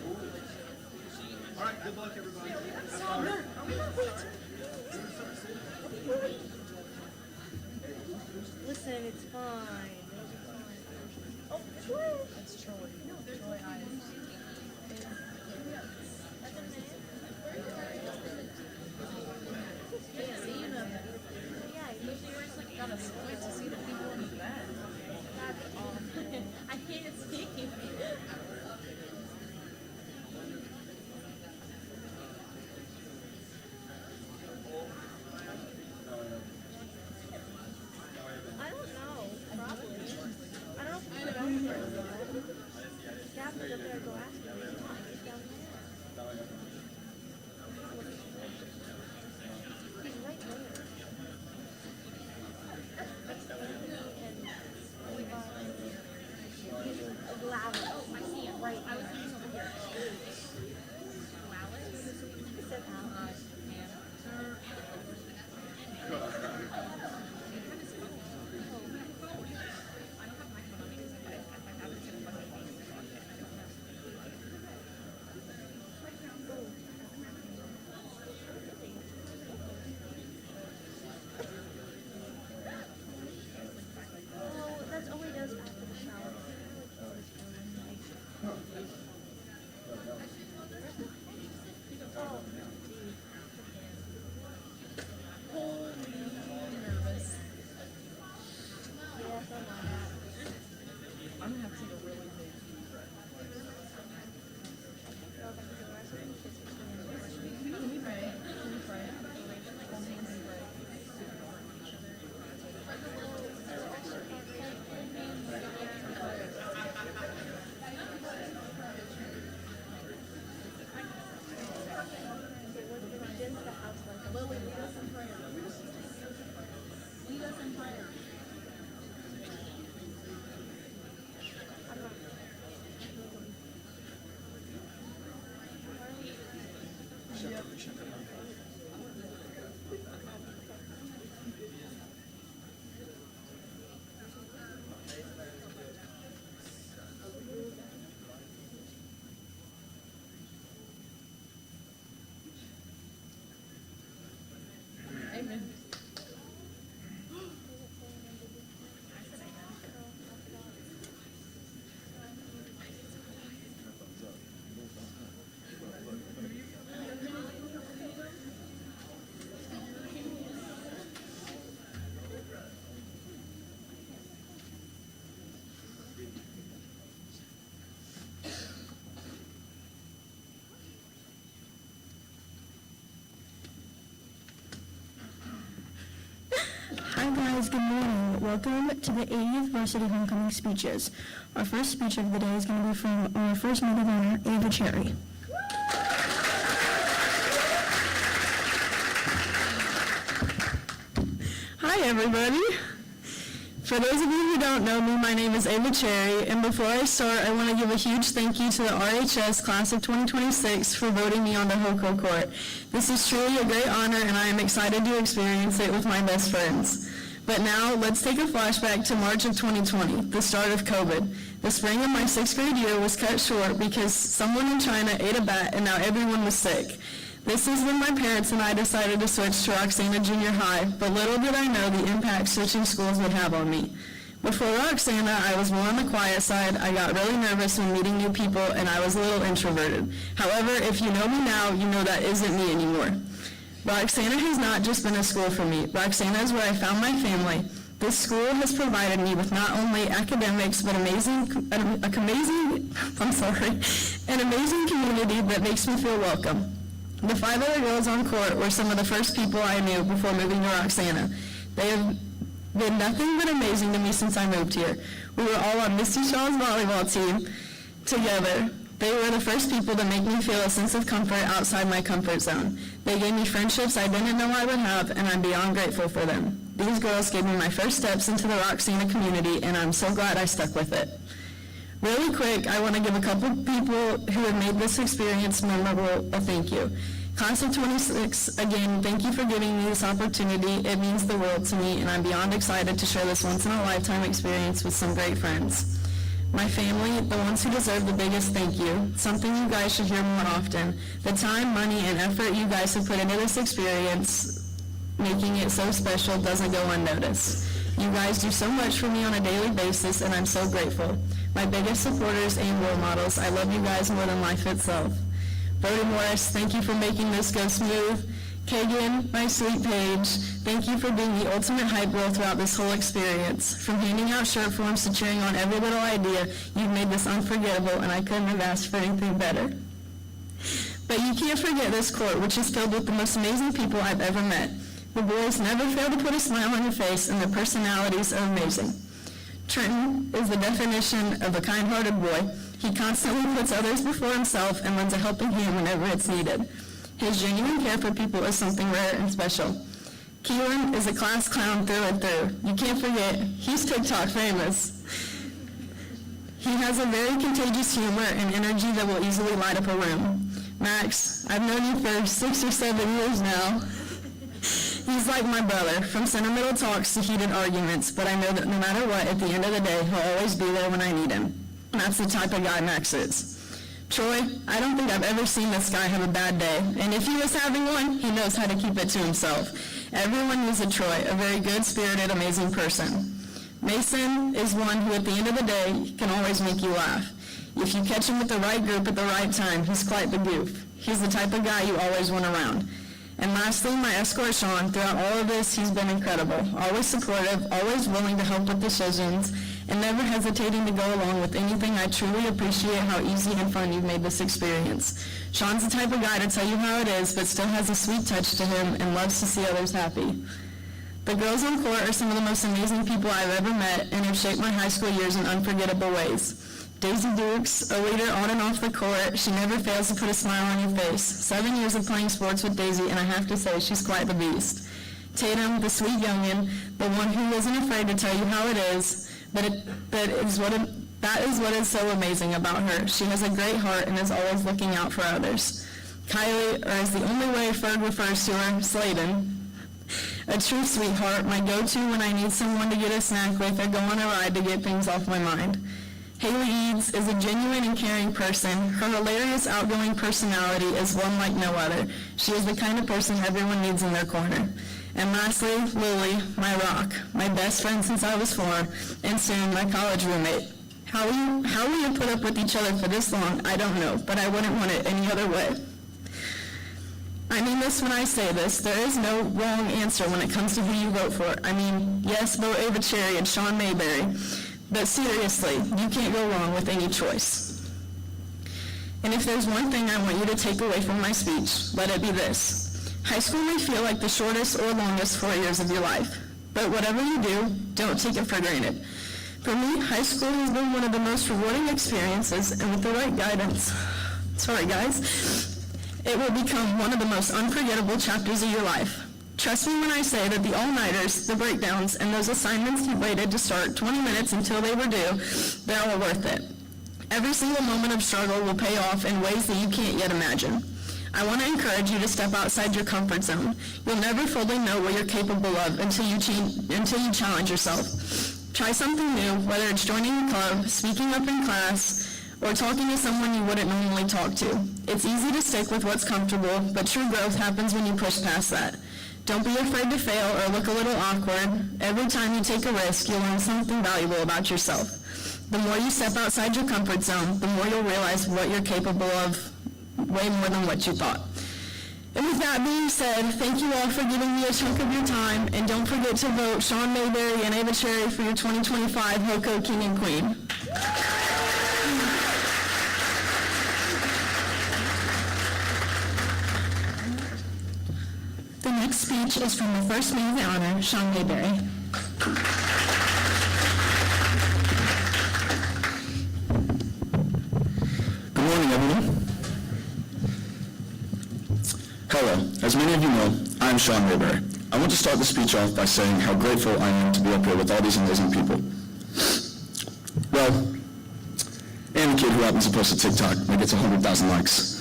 All right, good luck, everybody. Listen, it's fine. It'll be fine. Oh, it's Troy. That's Troy. No, there's Troy Eids. Yeah, usually we're just like gotta squint to see the people in the bed. That's awful. I can't see. I don't know. Probably. I don't know if it's down there. Gap is up there. Go ask him. He's down there. He's right there. And Louder. Oh, I see him. Right. I was thinking over here. It said Al. Oh, that's all he does after the shower. Oh, nervous. Yes, I'm on that. I'm gonna have to take a really big Go back to the restroom. Can we pray? Can we pray? Hold hands and pray. Lily, lead us in prayer. Lead us in prayer. I'm not. Amen. Hi guys, good morning. Welcome to the 80th Varsity Homecoming Speeches. Our first speech of the day is going to be from our first Maid of Honor, Ava Cherry. Hi everybody. For those of you who don't know me, my name is Ava Cherry, and before I start, I want to give a huge thank you to the RHS Class of 2026 for voting me onto HOCO Court. This is truly a great honor, and I am excited to experience it with my best friends. But now, let's take a flashback to March of 2020, the start of COVID. The spring of my 6th grade year was cut short because someone in China ate a bat and now everyone was sick. This is when my parents and I decided to switch to Roxana Junior High, but little did I know the impact switching schools would have on me. Before Roxana, I was more on the quiet side. I got really nervous when meeting new people, and I was a little introverted. However, if you know me now, you know that isn't me anymore. Roxana has not just been a school for me. Roxana is where I found my family. This school has provided me with not only academics, but an amazing community that makes me feel welcome. The 5 other girls on court were some of the first people I knew before moving to Roxana. They have been nothing but amazing to me since I moved here. We were all on Misty Shaw's volleyball team together. They were the first people to make me feel a sense of comfort outside my comfort zone. They gave me friendships I didn't know I would have, and I'm beyond grateful for them. These girls gave me my first steps into the Roxana community, and I'm so glad I stuck with it. Really quick, I want to give a couple people who have made this experience memorable a thank you. Class of 26, again, thank you for giving me this opportunity. It means the world to me, and I'm beyond excited to share this once-in-a-lifetime experience with some great friends. My family, the ones who deserve the biggest thank you, something you guys should hear more often. The time, money, and effort you guys have put into this experience, making it so special, doesn't go unnoticed. You guys do so much for me on a daily basis, and I'm so grateful. My biggest supporters and role models, I love you guys more than life itself. Brody Morris, thank you for making this go smooth. Kagan, my sweet Paige, thank you for being the ultimate hype girl throughout this whole experience. From handing out shirt forms to cheering on every little idea, you've made this unforgettable, and I couldn't have asked for anything better. But you can't forget this court, which is filled with the most amazing people I've ever met. The boys never fail to put a smile on your face, and their personalities are amazing. Trenton is the definition of a kind-hearted boy. He constantly puts others before himself and lends a helping hand whenever it's needed. His genuine care for people is something rare and special. Keelin is a class clown through and through. You can't forget, he's TikTok famous. He has a very contagious humor and energy that will easily light up a room. Max, I've known you for 6 or 7 years now. He's like my brother, from sentimental talks to heated arguments, but I know that no matter what, at the end of the day, he'll always be there when I need him. That's the type of guy Max is. Troy, I don't think I've ever seen this guy have a bad day, and if he was having one, he knows how to keep it to himself. Everyone knows a Troy, a very good-spirited, amazing person. Mason is one who, at the end of the day, can always make you laugh. If you catch him with the right group at the right time, he's quite the goof. He's the type of guy you always want around. And lastly, my escort, Shawn. Throughout all of this, he's been incredible. Always supportive, always willing to help with decisions, and never hesitating to go along with anything. I truly appreciate how easy and fun you've made this experience. Shawn's the type of guy to tell you how it is, but still has a sweet touch to him and loves to see others happy. The girls on court are some of the most amazing people I've ever met and have shaped my high school years in unforgettable ways. Daisy Dukes, a leader on and off the court, she never fails to put a smile on your face. 7 years of playing sports with Daisy, and I have to say, she's quite the beast. Tatum, the sweet youngin', the one who isn't afraid to tell you how it is, that is what is so amazing about her. She has a great heart and is always looking out for others. Kylie, or as the only way Ferg refers to her, Sllayton, a true sweetheart, my go-to when I need someone to get a snack with or go on a ride to get things off my mind. Eids is a genuine and caring person. Her hilarious, outgoing personality is one like no other. She is the kind of person everyone needs in their corner. And lastly, Lily, my rock, my best friend since I was 4, and soon my college roommate. How we have put up with each other for this long, I don't know, but I wouldn't want it any other way. I mean this when I say this. There is no wrong answer when it comes to who you vote for. I mean, yes, vote Ava Cherry and Shawn Mayberry. But seriously, you can't go wrong with any choice. And if there's one thing I want you to take away from my speech, let it be this. High school may feel like the shortest or longest 4 years of your life. But whatever you do, don't take it for granted. For me, high school has been one of the most rewarding experiences, and with the right guidance, it will become one of the most unforgettable chapters of your life. Trust me when I say that the all-nighters, the breakdowns, and those assignments you waited to start 20 minutes until they were due, they're all worth it. Every single moment of struggle will pay off in ways that you can't yet imagine. I want to encourage you to step outside your comfort zone. You'll never fully know what you're capable of until you challenge yourself. Try something new, whether it's joining a club, speaking up in class, or talking to someone you wouldn't normally talk to. It's easy to stick with what's comfortable, but true growth happens when you push past that. Don't be afraid to fail or look a little awkward. Every time you take a risk, you'll learn something valuable about yourself. The more you step outside your comfort zone, the more you'll realize what you're capable of, way more than what you thought. And with that being said, thank you all for giving me a chunk of your time, and don't forget to vote Shawn Mayberry and Ava Cherry for your 2025 HOCO King and Queen. The next speech is from the First Maid of the Honor, Shawn Mayberry. Good morning, everyone. Hello. As many of you know, I am Shawn Mayberry. I want to start the speech off by saying how grateful I am to be up here with all these amazing people. Well, and the kid who happens to post a TikTok that gets 100,000 likes.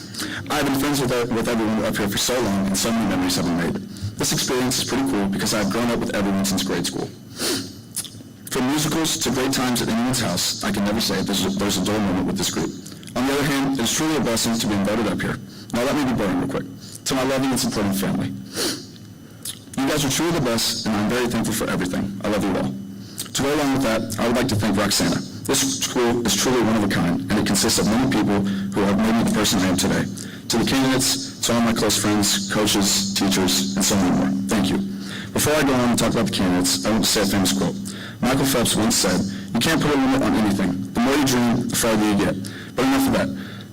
I've been friends with everyone up here for so long, and so many memories have been made. This experience is pretty cool because I've grown up with everyone since grade school. From musicals to great times at anyone's house, I can never say there's a dull moment with this group. On the other hand, it is truly a blessing to be invited up here. Now let me be boring real quick. To my loving and supporting family. You guys are truly the best, and I'm very thankful for everything. I love you all. To go along with that, I would like to thank Roxana. This school is truly one of a kind, and it consists of many people who have made me the person I am today. To the candidates, to all my close friends, coaches, teachers, and so many more. Thank you. Before I go on and talk about the candidates, I want to say a famous quote. Michael Phelps once said, "You can't put a limit on anything. The more you dream, the farther you get." But enough of that.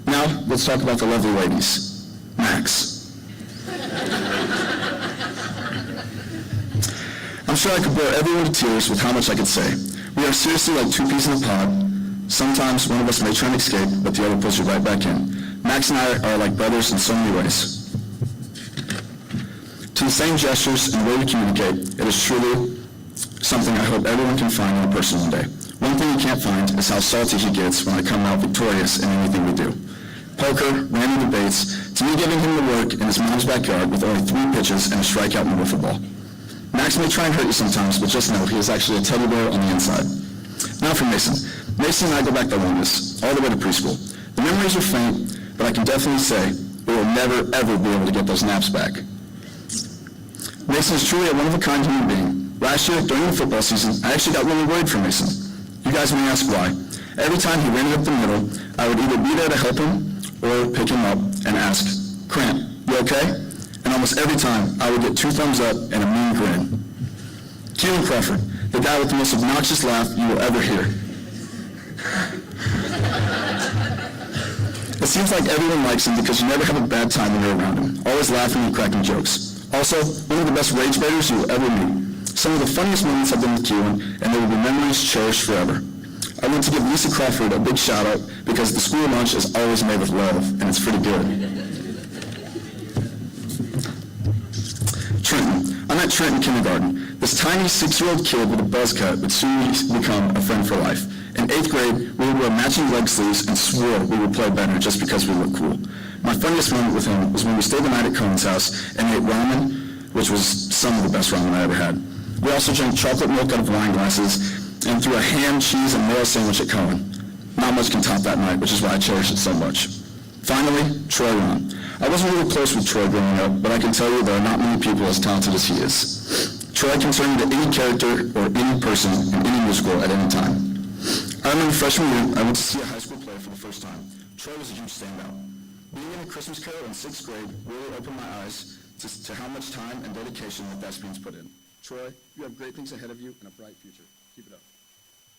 Now, let's talk about the lovely ladies. Max. I'm sure I could bore everyone to tears with how much I could say. We are seriously like two peas in a pod. Sometimes one of us may try and escape, but the other pulls you right back in. Max and I are like brothers in so many ways. To the same gestures and way we communicate, it is truly something I hope everyone can find in a person one day. One thing you can't find is how salty he gets when I come out victorious in anything we do. Poker, random debates, to me giving him the work in his mom's backyard with only 3 pitches and a strikeout in the wiffle ball. Max may try and hurt you sometimes, but just know he is actually a teddy bear on the inside. Now for Mason. Mason and I go back the longest, all the way to preschool. The memories are faint, but I can definitely say we will never, ever be able to get those naps back. Mason is truly a one-of-a-kind human being. Last year, during the football season, I actually got really worried for Mason. You guys may ask why. Every time he ran it up the middle, I would either be there to help him or pick him up and ask, "Cramp, you okay?" And almost every time, I would get 2 thumbs up and a mean grin. Keelin Crawford, the guy with the most obnoxious laugh you will ever hear. It seems like everyone likes him because you never have a bad time when you're around him, always laughing and cracking jokes. Also, one of the best rage baiters you will ever meet. Some of the funniest moments have been with Keelin, and they will be memories cherished forever. I want to give Lisa Crawford a big shout out because the school lunch is always made with love, and it's pretty good. Trenton. I met Trenton in kindergarten. This tiny 6-year-old kid with a buzz cut would soon become a friend for life. In 8th grade, we would wear matching leg sleeves and swore we would play better just because we looked cool. My funniest moment with him was when we stayed the night at Cohen's house and ate ramen, which was some of the best ramen I ever had. We also drank chocolate milk out of wine glasses and threw a ham, cheese, and mayo sandwich at Cohen. Not much can top that night, which is why I cherish it so much. Finally, Troy Ron. I wasn't really close with Troy growing up, but I can tell you there are not many people as talented as he is. Troy can turn into any character or any person in any musical at any time. I remember freshman year, I went to see a high school play for the first time. Troy was a huge standout. Being in A Christmas Carol in 6th grade really opened my eyes to how much time and dedication the thespians put in. Troy, you have great things ahead of you and a bright future. Keep it up.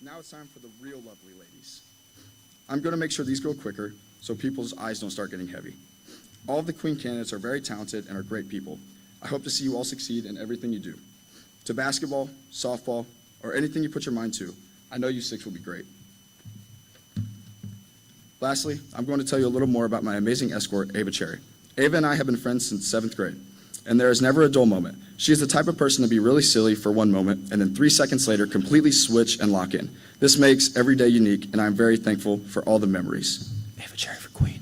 Now it's time for the real lovely ladies. I'm going to make sure these go quicker so people's eyes don't start getting heavy. All of the Queen candidates are very talented and are great people. I hope to see you all succeed in everything you do. To basketball, softball, or anything you put your mind to, I know you 6 will be great. Lastly, I'm going to tell you a little more about my amazing escort, Ava Cherry. Ava and I have been friends since 7th grade, and there is never a dull moment. She is the type of person to be really silly for one moment, and then 3 seconds later completely switch and lock in. This makes every day unique, and I'm very thankful for all the memories. Ava Cherry for Queen.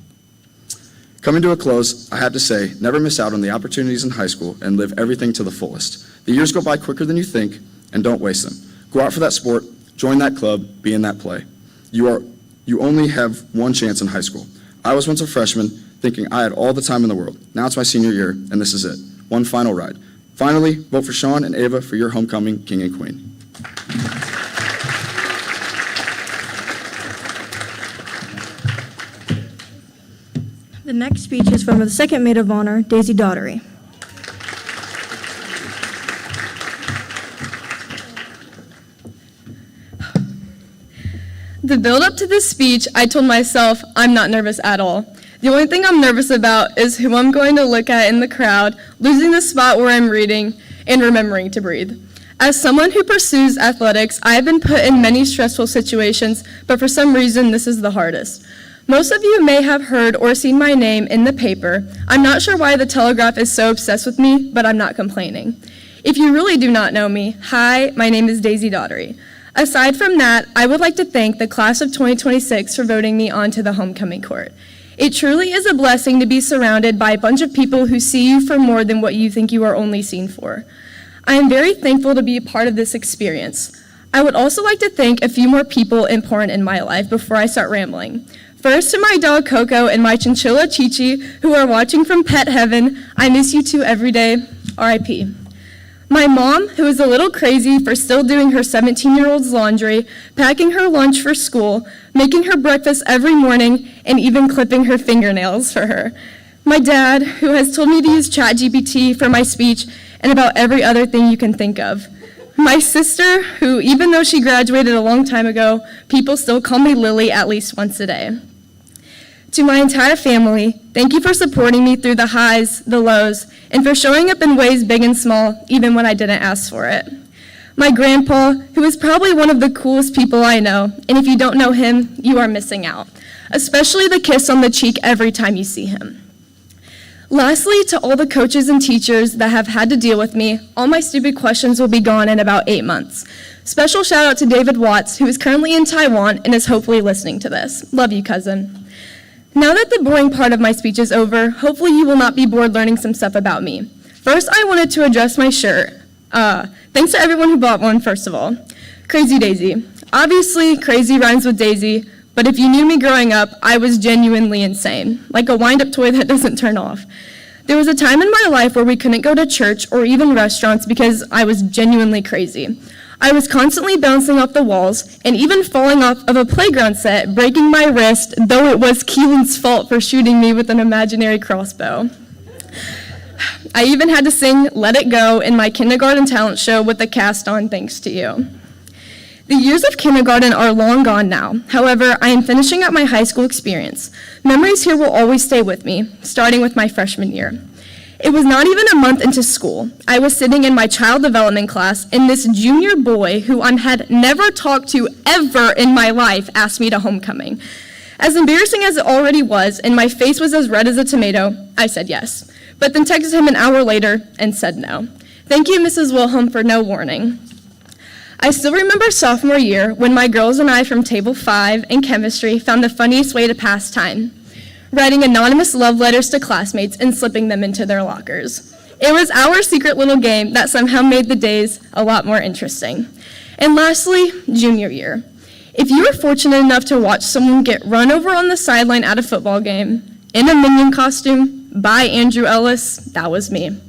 Coming to a close, I have to say, never miss out on the opportunities in high school and live everything to the fullest. The years go by quicker than you think, and don't waste them. Go out for that sport, join that club, be in that play. You only have one chance in high school. I was once a freshman, thinking I had all the time in the world. Now it's my senior year, and this is it. One final ride. Finally, vote for Shawn and Ava for your homecoming king and queen. The next speech is from the second maid of honor, Daisy Daughtery. The build-up to this speech, I told myself I'm not nervous at all. The only thing I'm nervous about is who I'm going to look at in the crowd, losing the spot where I'm reading, and remembering to breathe. As someone who pursues athletics, I have been put in many stressful situations, but for some reason this is the hardest. Most of you may have heard or seen my name in the paper. I'm not sure why the Telegraph is so obsessed with me, but I'm not complaining. If you really do not know me, hi, my name is Daisy Daughtery. Aside from that, I would like to thank the class of 2026 for voting me onto the homecoming court. It truly is a blessing to be surrounded by a bunch of people who see you for more than what you think you are only seen for. I am very thankful to be a part of this experience. I would also like to thank a few more people important in my life before I start rambling. First, to my dog Coco and my chinchilla Chi-Chi, who are watching from pet heaven. I miss you two every day. R.I.P. My mom, who is a little crazy for still doing her 17-year-old's laundry, packing her lunch for school, making her breakfast every morning, and even clipping her fingernails for her. My dad, who has told me to use ChatGPT for my speech and about every other thing you can think of. My sister, who, even though she graduated a long time ago, people still call me Lily at least once a day. To my entire family, thank you for supporting me through the highs, the lows, and for showing up in ways big and small, even when I didn't ask for it. My grandpa, who is probably one of the coolest people I know, and if you don't know him, you are missing out, especially the kiss on the cheek every time you see him. Lastly, to all the coaches and teachers that have had to deal with me, all my stupid questions will be gone in about 8 months. Special shout out to David Watts, who is currently in Taiwan and is hopefully listening to this. Love you, cousin. Now that the boring part of my speech is over, hopefully you will not be bored learning some stuff about me. First, I wanted to address my shirt. Thanks to everyone who bought one, first of all. Crazy Daisy. Obviously, crazy rhymes with Daisy, but if you knew me growing up, I was genuinely insane, like a wind-up toy that doesn't turn off. There was a time in my life where we couldn't go to church or even restaurants because I was genuinely crazy. I was constantly bouncing off the walls and even falling off of a playground set, breaking my wrist, though it was Keelin's fault for shooting me with an imaginary crossbow. I even had to sing Let It Go in my kindergarten talent show with the cast on, thanks to you. The years of kindergarten are long gone now. However, I am finishing up my high school experience. Memories here will always stay with me, starting with my freshman year. It was not even a month into school. I was sitting in my child development class, and this junior boy, who I had never talked to ever in my life, asked me to homecoming. As embarrassing as it already was, and my face was as red as a tomato, I said yes, but then texted him an hour later and said no. Thank you, Mrs. Wilhelm, for no warning. I still remember sophomore year when my girls and I from Table 5 in chemistry found the funniest way to pass time, writing anonymous love letters to classmates and slipping them into their lockers. It was our secret little game that somehow made the days a lot more interesting. And lastly, junior year. If you were fortunate enough to watch someone get run over on the sideline at a football game, in a Minion costume, by Andrew Ellis, that was me.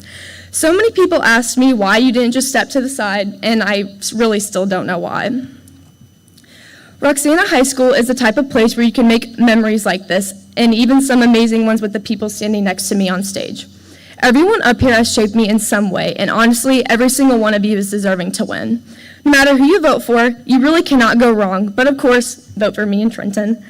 So many people asked me why you didn't just step to the side, and I really still don't know why. Roxana High School is the type of place where you can make memories like this, and even some amazing ones with the people standing next to me on stage. Everyone up here has shaped me in some way, and honestly, every single one of you is deserving to win. No matter who you vote for, you really cannot go wrong, but of course, vote for me and Trenton.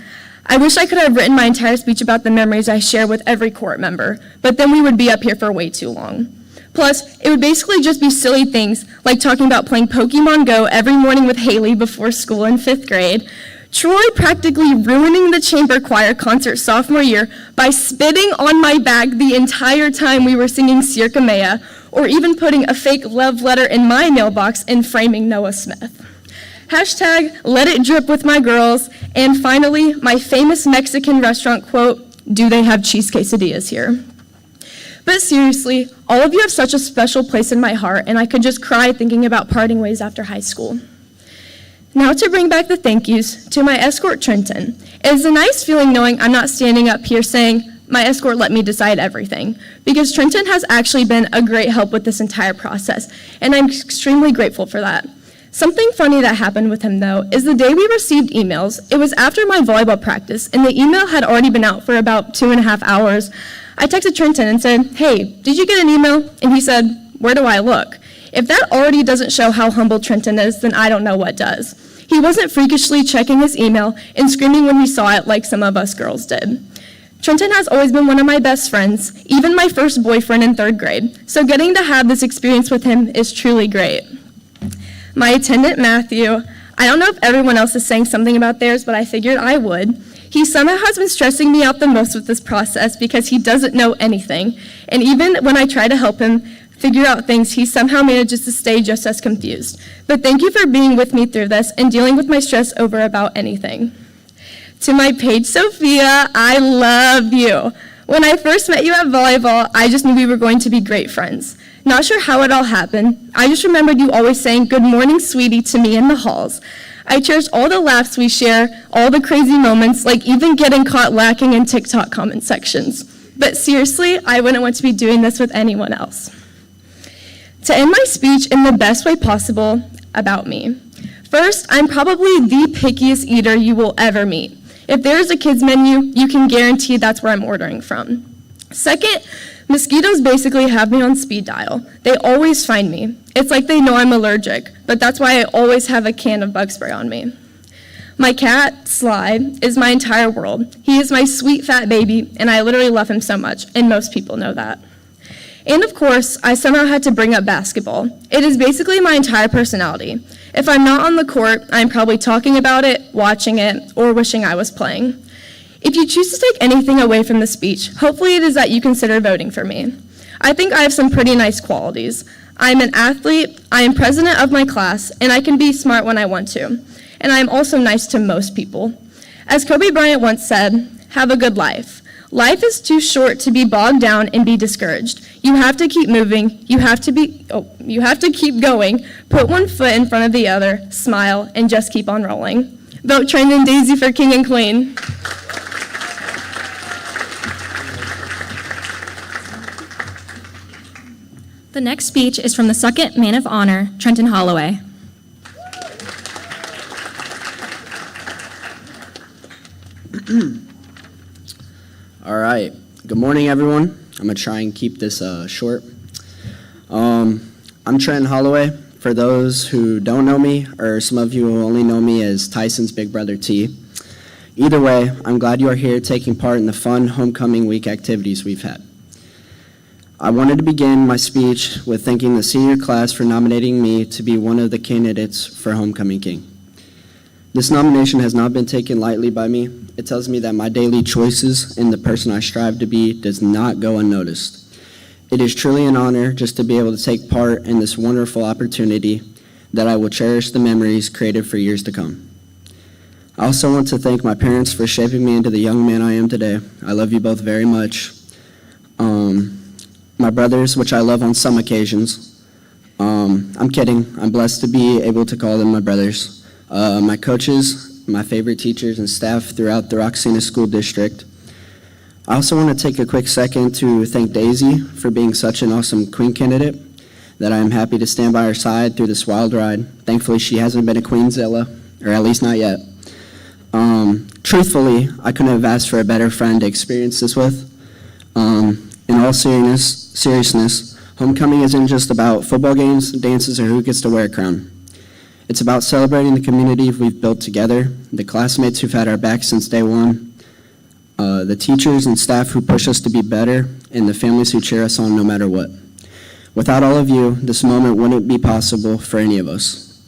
I wish I could have written my entire speech about the memories I share with every court member, but then we would be up here for way too long. Plus, it would basically just be silly things like talking about playing Pokemon Go every morning with Haley before school in 5th grade, Troy practically ruining the chamber choir concert sophomore year by spitting on my back the entire time we were singing Circa Mea, or even putting a fake love letter in my mailbox and framing Noah Smith. Hashtag let it drip with my girls, and finally, my famous Mexican restaurant quote, do they have cheese quesadillas here? But seriously, all of you have such a special place in my heart, and I could just cry thinking about parting ways after high school. Now to bring back the thank yous, to my escort Trenton. It is a nice feeling knowing I'm not standing up here saying, my escort let me decide everything, because Trenton has actually been a great help with this entire process, and I'm extremely grateful for that. Something funny that happened with him, though, is the day we received emails, it was after my volleyball practice, and the email had already been out for about 2.5 hours. I texted Trenton and said, hey, did you get an email? And he said, where do I look? If that already doesn't show how humble Trenton is, then I don't know what does. He wasn't freakishly checking his email and screaming when he saw it like some of us girls did. Trenton has always been one of my best friends, even my first boyfriend in 3rd grade, so getting to have this experience with him is truly great. My attendant, Matthew, I don't know if everyone else is saying something about theirs, but I figured I would. He somehow has been stressing me out the most with this process because he doesn't know anything, and even when I try to help him figure out things, he somehow manages to stay just as confused. But thank you for being with me through this and dealing with my stress over about anything. To my Paige Sophia, I love you. When I first met you at volleyball, I just knew we were going to be great friends. Not sure how it all happened. I just remembered you always saying, "Good morning, sweetie," to me in the halls. I cherish all the laughs we share, all the crazy moments, like even getting caught lacking in TikTok comment sections. But seriously, I wouldn't want to be doing this with anyone else. To end my speech in the best way possible, about me. First, I'm probably the pickiest eater you will ever meet. If there's a kids menu, you can guarantee that's where I'm ordering from. Second, mosquitoes basically have me on speed dial. They always find me. It's like they know I'm allergic, but that's why I always have a can of bug spray on me. My cat, Sly, is my entire world. He is my sweet fat baby, and I literally love him so much, and most people know that. And of course, I somehow had to bring up basketball. It is basically my entire personality. If I'm not on the court, I'm probably talking about it, watching it, or wishing I was playing. If you choose to take anything away from the speech, hopefully it is that you consider voting for me. I think I have some pretty nice qualities. I am an athlete, I am president of my class, and I can be smart when I want to. And I am also nice to most people. As Kobe Bryant once said, "Have a good life." Life is too short to be bogged down and be discouraged. You have to keep moving, you have to keep going, put one foot in front of the other, smile, and just keep on rolling. Vote Trenton Daisy for King and Queen. The next speech is from the second Man of Honor, Trenton Holloway. All right. Good morning, everyone. I'm going to try and keep this short. I'm Trenton Holloway. For those who don't know me, or some of you who only know me as Tyson's big brother T. Either way, I'm glad you are here taking part in the fun homecoming week activities we've had. I wanted to begin my speech with thanking the senior class for nominating me to be one of the candidates for Homecoming King. This nomination has not been taken lightly by me. It tells me that my daily choices and the person I strive to be does not go unnoticed. It is truly an honor just to be able to take part in this wonderful opportunity that I will cherish the memories created for years to come. I also want to thank my parents for shaping me into the young man I am today. I love you both very much. My brothers, which I love on some occasions. I'm kidding. I'm blessed to be able to call them my brothers. My coaches, my favorite teachers and staff throughout the Roxana School District. I also want to take a quick second to thank Daisy for being such an awesome Queen candidate that I am happy to stand by her side through this wild ride. Thankfully, she hasn't been a Queenzilla, or at least not yet. Truthfully, I couldn't have asked for a better friend to experience this with. In all seriousness, homecoming isn't just about football games, dances, or who gets to wear a crown. It's about celebrating the community we've built together, the classmates who've had our back since day one, the teachers and staff who push us to be better, and the families who cheer us on no matter what. Without all of you, this moment wouldn't be possible for any of us.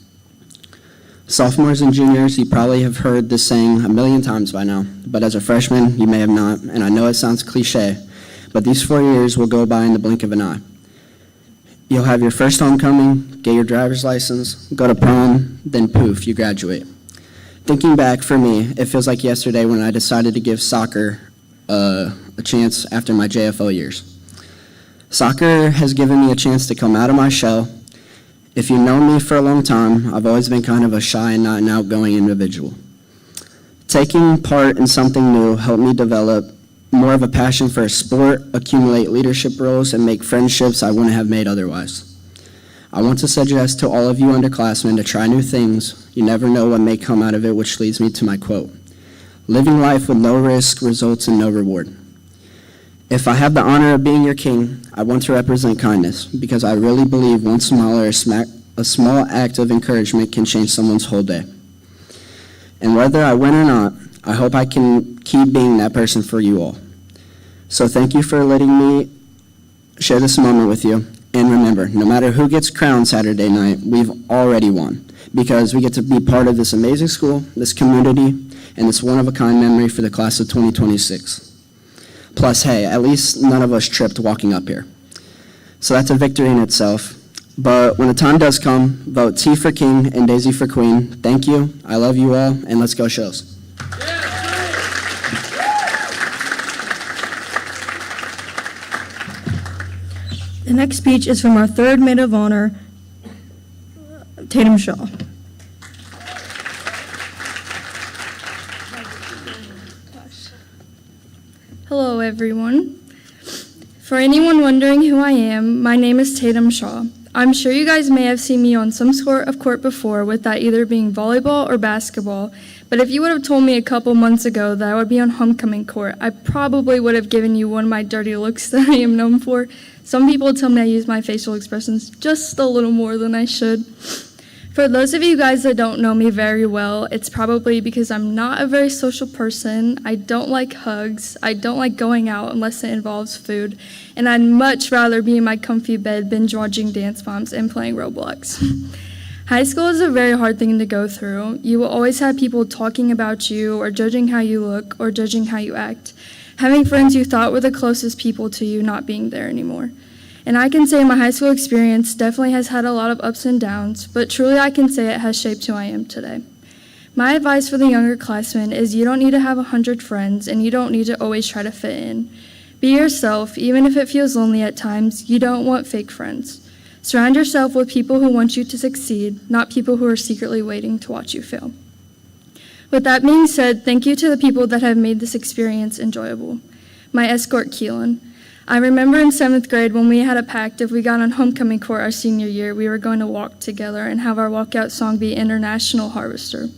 Sophomores and juniors, you probably have heard this saying a million times by now, but as a freshman, you may have not, and I know it sounds cliche, but these 4 years will go by in the blink of an eye. You'll have your first homecoming, get your driver's license, go to prom, then poof, you graduate. Thinking back, for me, it feels like yesterday when I decided to give soccer a chance after my JFO years. Soccer has given me a chance to come out of my shell. If you've known me for a long time, I've always been kind of a shy and not an outgoing individual. Taking part in something new helped me develop more of a passion for a sport, accumulate leadership roles, and make friendships I wouldn't have made otherwise. I want to suggest to all of you underclassmen to try new things. You never know what may come out of it, which leads me to my quote. Living life with low risk results in no reward. If I have the honor of being your king, I want to represent kindness, because I really believe one smile or a small act of encouragement can change someone's whole day. And whether I win or not, I hope I can keep being that person for you all. So thank you for letting me share this moment with you. And remember, no matter who gets crowned Saturday night, we've already won, because we get to be part of this amazing school, this community, and this one-of-a-kind memory for the class of 2026. Plus, hey, at least none of us tripped walking up here. So that's a victory in itself. But when the time does come, vote T for King and Daisy for Queen. Thank you. I love you all, and let's go Shows. The next speech is from our third Maid of Honor, Tatum Shaw. Hello, everyone. For anyone wondering who I am, my name is Tatum Shaw. I'm sure you guys may have seen me on some sort of court before, with that either being volleyball or basketball, but if you would have told me a couple months ago that I would be on homecoming court, I probably would have given you one of my dirty looks that I am known for. Some people tell me I use my facial expressions just a little more than I should. For those of you guys that don't know me very well, it's probably because I'm not a very social person. I don't like hugs. I don't like going out unless it involves food. And I'd much rather be in my comfy bed binge watching Dance Moms and playing Roblox. High school is a very hard thing to go through. You will always have people talking about you or judging how you look or judging how you act. Having friends you thought were the closest people to you not being there anymore. And I can say my high school experience definitely has had a lot of ups and downs, but truly I can say it has shaped who I am today. My advice for the younger classmen is you don't need to have 100 friends, and you don't need to always try to fit in. Be yourself, even if it feels lonely at times. You don't want fake friends. Surround yourself with people who want you to succeed, not people who are secretly waiting to watch you fail. With that being said, thank you to the people that have made this experience enjoyable. My escort, Keelin. I remember in 7th grade when we had a pact if we got on homecoming court our senior year, we were going to walk together and have our walkout song be International Harvester.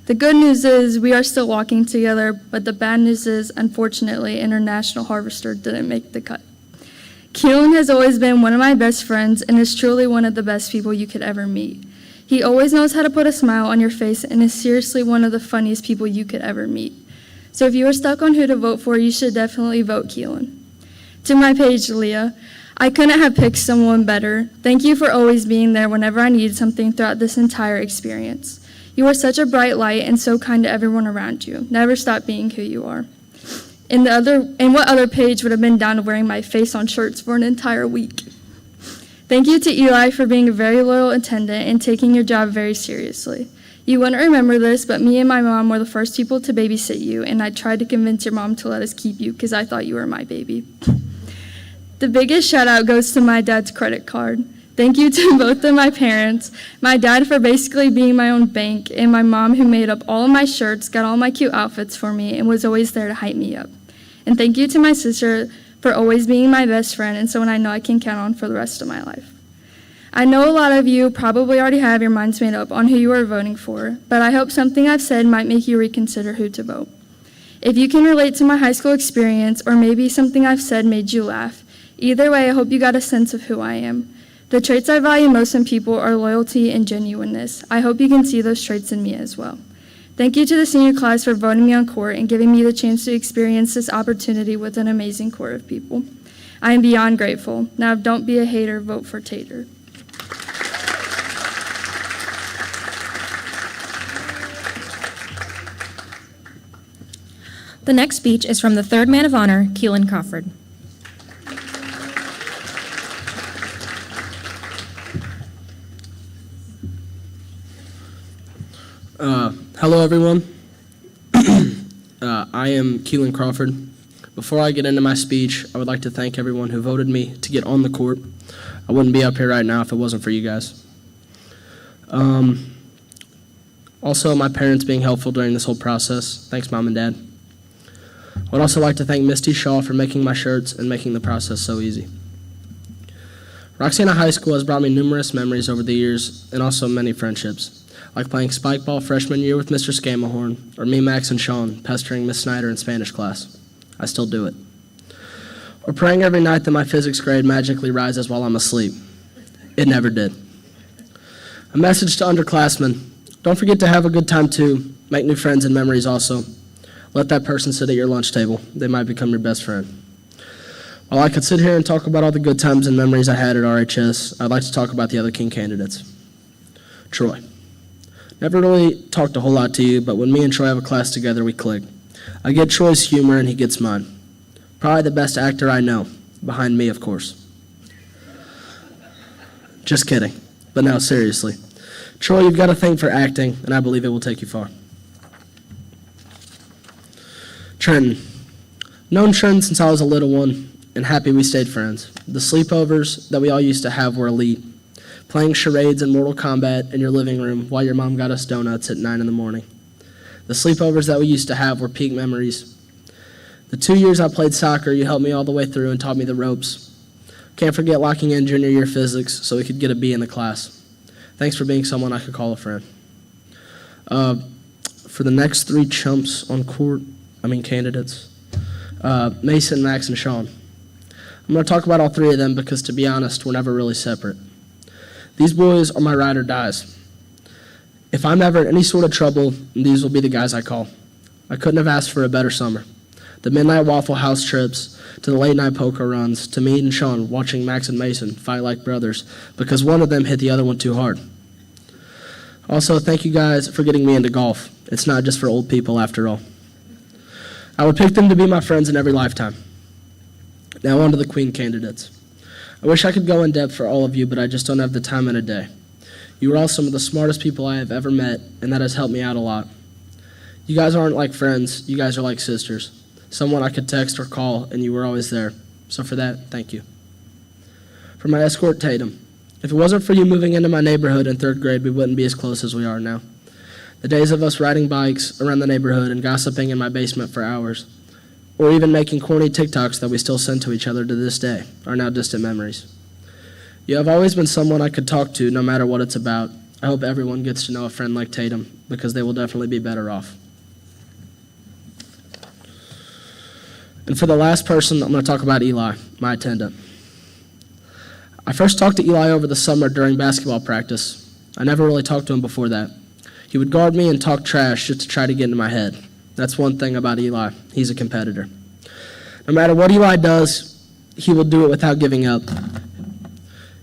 The good news is we are still walking together, but the bad news is, unfortunately, International Harvester didn't make the cut. Keelin has always been one of my best friends and is truly one of the best people you could ever meet. He always knows how to put a smile on your face and is seriously one of the funniest people you could ever meet. So if you are stuck on who to vote for, you should definitely vote Keelin. To my page, Leah, I couldn't have picked someone better. Thank you for always being there whenever I needed something throughout this entire experience. You are such a bright light and so kind to everyone around you. Never stop being who you are. And what other page would have been down to wearing my face on shirts for an entire week? Thank you to Eli for being a very loyal attendant and taking your job very seriously. You wouldn't remember this, but me and my mom were the first people to babysit you, and I tried to convince your mom to let us keep you because I thought you were my baby. The biggest shout out goes to my dad's credit card. Thank you to both of my parents, my dad for basically being my own bank, and my mom who made up all of my shirts, got all my cute outfits for me, and was always there to hype me up. And thank you to my sister for always being my best friend and someone I know I can count on for the rest of my life. I know a lot of you probably already have your minds made up on who you are voting for, but I hope something I've said might make you reconsider who to vote. If you can relate to my high school experience, or maybe something I've said made you laugh, either way, I hope you got a sense of who I am. The traits I value most in people are loyalty and genuineness. I hope you can see those traits in me as well. Thank you to the senior class for voting me on court and giving me the chance to experience this opportunity with an amazing court of people. I am beyond grateful. Now, don't be a hater, vote for Tater. The next speech is from the third man of honor, Keelin Crawford. Hello, everyone. I am Keelin Crawford. Before I get into my speech, I would like to thank everyone who voted me to get on the court. I wouldn't be up here right now if it wasn't for you guys. Also, my parents being helpful during this whole process. Thanks, Mom and Dad. I would also like to thank Misty Shaw for making my shirts and making the process so easy. Roxana High School has brought me numerous memories over the years and also many friendships, like playing spike ball freshman year with Mr. Scamahorn, or me, Max, and Sean pestering Miss Snyder in Spanish class. I still do it. Or praying every night that my physics grade magically rises while I'm asleep. It never did. A message to underclassmen: don't forget to have a good time too. Make new friends and memories also. Let that person sit at your lunch table. They might become your best friend. While I could sit here and talk about all the good times and memories I had at RHS, I'd like to talk about the other King candidates. Troy. Never really talked a whole lot to you, but when me and Troy have a class together, we click. I get Troy's humor and he gets mine. Probably the best actor I know, behind me, of course. Just kidding, but now seriously. Troy, you've got a thing for acting, and I believe it will take you far. Trenton. Known Trenton since I was a little one. and happy we stayed friends. The sleepovers that we all used to have were elite. Playing charades and Mortal Kombat in your living room while your mom got us donuts at 9 in the morning. The sleepovers that we used to have were peak memories. The 2 years I played soccer, you helped me all the way through and taught me the ropes. Can't forget locking in junior year physics so we could get a B in the class. Thanks for being someone I could call a friend. For the next 3 chumps on court, candidates, Mason, Max, and Shawn. I'm going to talk about all 3 of them because, to be honest, we're never really separate. These boys are my ride or dies. If I'm ever in any sort of trouble, these will be the guys I call. I couldn't have asked for a better summer. The midnight Waffle House trips, to the late night poker runs, to me and Shawn watching Max and Mason fight like brothers because one of them hit the other one too hard. Also, thank you guys for getting me into golf. It's not just for old people after all. I would pick them to be my friends in every lifetime. Now on to the Queen candidates. I wish I could go in depth for all of you, but I just don't have the time in a day. You are all some of the smartest people I have ever met, and that has helped me out a lot. You guys aren't like friends, you guys are like sisters. Someone I could text or call, and you were always there. So for that, thank you. For my escort, Tatum. If it wasn't for you moving into my neighborhood in 3rd grade, we wouldn't be as close as we are now. The days of us riding bikes around the neighborhood and gossiping in my basement for hours, or even making corny TikToks that we still send to each other to this day, are now distant memories. You have always been someone I could talk to no matter what it's about. I hope everyone gets to know a friend like Tatum, because they will definitely be better off. And for the last person, I'm going to talk about Eli, my attendant. I first talked to Eli over the summer during basketball practice. I never really talked to him before that. He would guard me and talk trash just to try to get into my head. That's one thing about Eli. He's a competitor. No matter what Eli does, he will do it without giving up.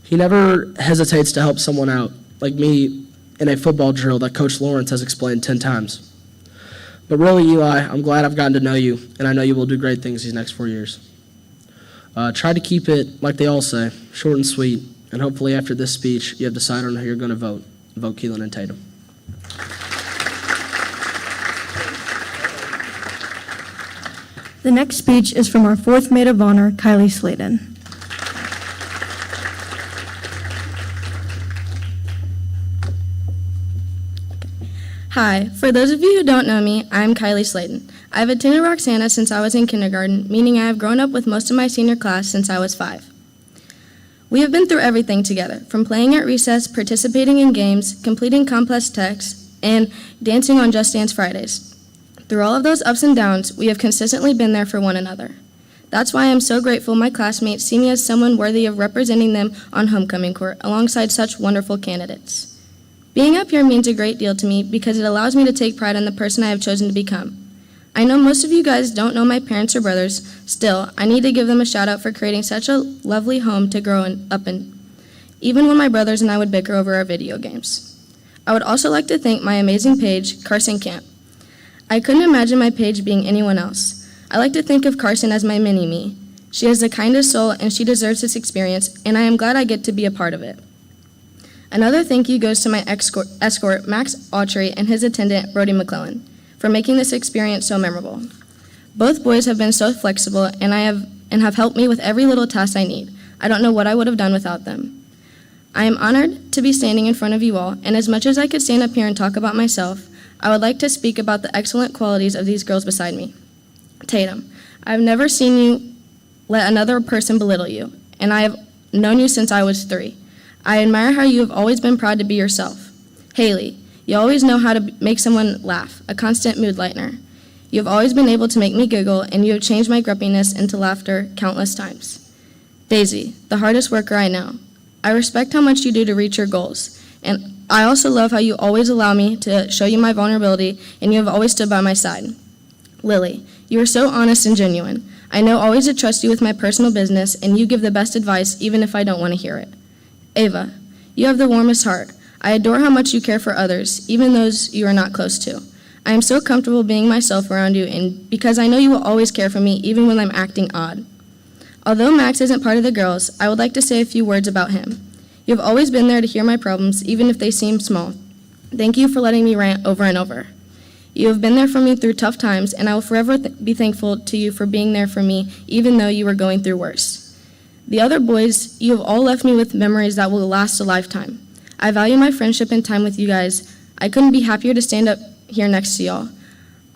He never hesitates to help someone out, like me in a football drill that Coach Lawrence has explained 10 times. But really, Eli, I'm glad I've gotten to know you, and I know you will do great things these next 4 years. Try to keep it, like they all say, short and sweet, and hopefully after this speech, you have decided on who you're going to vote. Vote Keelin and Tatum. The next speech is from our 4th Maid of Honor, Kylie Sllayton. Hi, for those of you who don't know me, I'm Kylie Sllayton. I've attended Roxana since I was in kindergarten, meaning I have grown up with most of my senior class since I was 5. We have been through everything together, from playing at recess, participating in games, completing complex texts, and dancing on Just Dance Fridays. Through all of those ups and downs, we have consistently been there for one another. That's why I'm so grateful my classmates see me as someone worthy of representing them on homecoming court alongside such wonderful candidates. Being up here means a great deal to me because it allows me to take pride in the person I have chosen to become. I know most of you guys don't know my parents or brothers. Still, I need to give them a shout out for creating such a lovely home to grow up in, even when my brothers and I would bicker over our video games. I would also like to thank my amazing page, Carson Camp. I couldn't imagine my page being anyone else. I like to think of Carson as my mini-me. She has the kindest soul and she deserves this experience, and I am glad I get to be a part of it. Another thank you goes to my escort, Max Autry, and his attendant, Brody McClellan, for making this experience so memorable. Both boys have been so flexible and have helped me with every little task I need. I don't know what I would have done without them. I am honored to be standing in front of you all, and as much as I could stand up here and talk about myself, I would like to speak about the excellent qualities of these girls beside me. Tatum, I've never seen you let another person belittle you, and I have known you since I was 3. I admire how you have always been proud to be yourself. Haley, you always know how to make someone laugh, a constant mood lightener. You have always been able to make me giggle, and you have changed my grumpiness into laughter countless times. Daisy, the hardest worker I know. I respect how much you do to reach your goals, and I also love how you always allow me to show you my vulnerability, and you have always stood by my side. Lily, you are so honest and genuine. I know always to trust you with my personal business, and you give the best advice even if I don't want to hear it. Ava, you have the warmest heart. I adore how much you care for others, even those you are not close to. I am so comfortable being myself around you, and because I know you will always care for me even when I'm acting odd. Although Max isn't part of the girls, I would like to say a few words about him. You have always been there to hear my problems, even if they seem small. Thank you for letting me rant over and over. You have been there for me through tough times, and I will forever be thankful to you for being there for me, even though you were going through worse. The other boys, you have all left me with memories that will last a lifetime. I value my friendship and time with you guys. I couldn't be happier to stand up here next to y'all.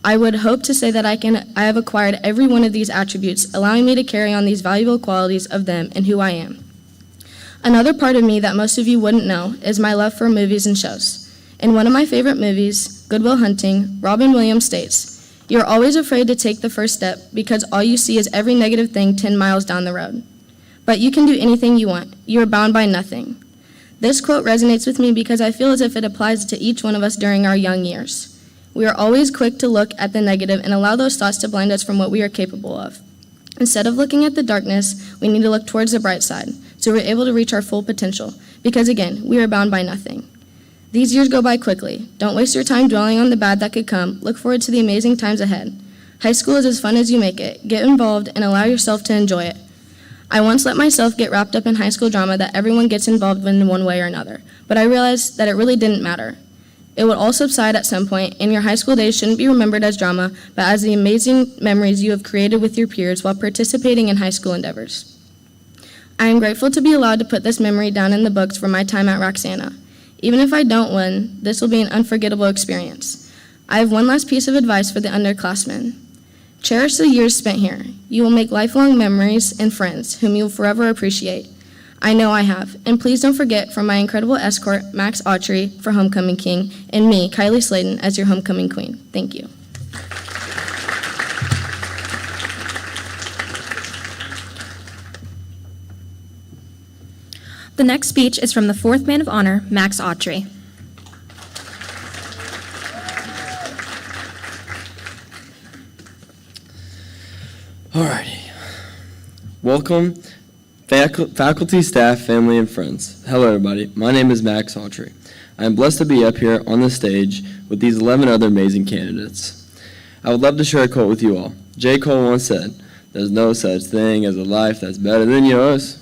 I would hope to say that I have acquired every one of these attributes, allowing me to carry on these valuable qualities of them and who I am. Another part of me that most of you wouldn't know is my love for movies and shows. In one of my favorite movies, Good Will Hunting, Robin Williams states, "You're always afraid to take the first step because all you see is every negative thing 10 miles down the road. But you can do anything you want. You are bound by nothing." This quote resonates with me because I feel as if it applies to each one of us during our young years. We are always quick to look at the negative and allow those thoughts to blind us from what we are capable of. Instead of looking at the darkness, we need to look towards the bright side, so we're able to reach our full potential, because again, we are bound by nothing. These years go by quickly. Don't waste your time dwelling on the bad that could come. Look forward to the amazing times ahead. High school is as fun as you make it. Get involved and allow yourself to enjoy it. I once let myself get wrapped up in high school drama that everyone gets involved in one way or another, but I realized that it really didn't matter. It would all subside at some point, and your high school days shouldn't be remembered as drama, but as the amazing memories you have created with your peers while participating in high school endeavors. I am grateful to be allowed to put this memory down in the books for my time at Roxana. Even if I don't win, this will be an unforgettable experience. I have one last piece of advice for the underclassmen. Cherish the years spent here. You will make lifelong memories and friends whom you will forever appreciate. I know I have. And please don't forget from my incredible escort, Max Autry, for Homecoming King, and me, Kylie Sllayton, as your Homecoming Queen. Thank you. The next speech is from the fourth man of honor, Max Autry. Alrighty. Welcome, faculty, staff, family, and friends. Hello, everybody. My name is Max Autry. I am blessed to be up here on the stage with these 11 other amazing candidates. I would love to share a quote with you all. J. Cole once said, "There's no such thing as a life that's better than yours."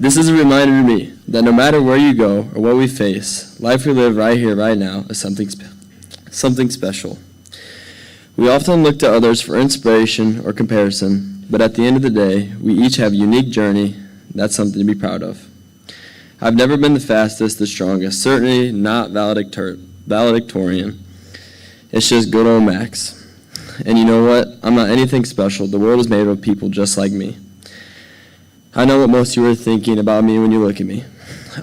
This is a reminder to me that no matter where you go or what we face, life we live right here, right now is something special. We often look to others for inspiration or comparison, but at the end of the day, we each have a unique journey. That's something to be proud of. I've never been the fastest, the strongest, certainly not valedictorian. It's just good old Max. And you know what? I'm not anything special. The world is made of people just like me. I know what most of you are thinking about me when you look at me.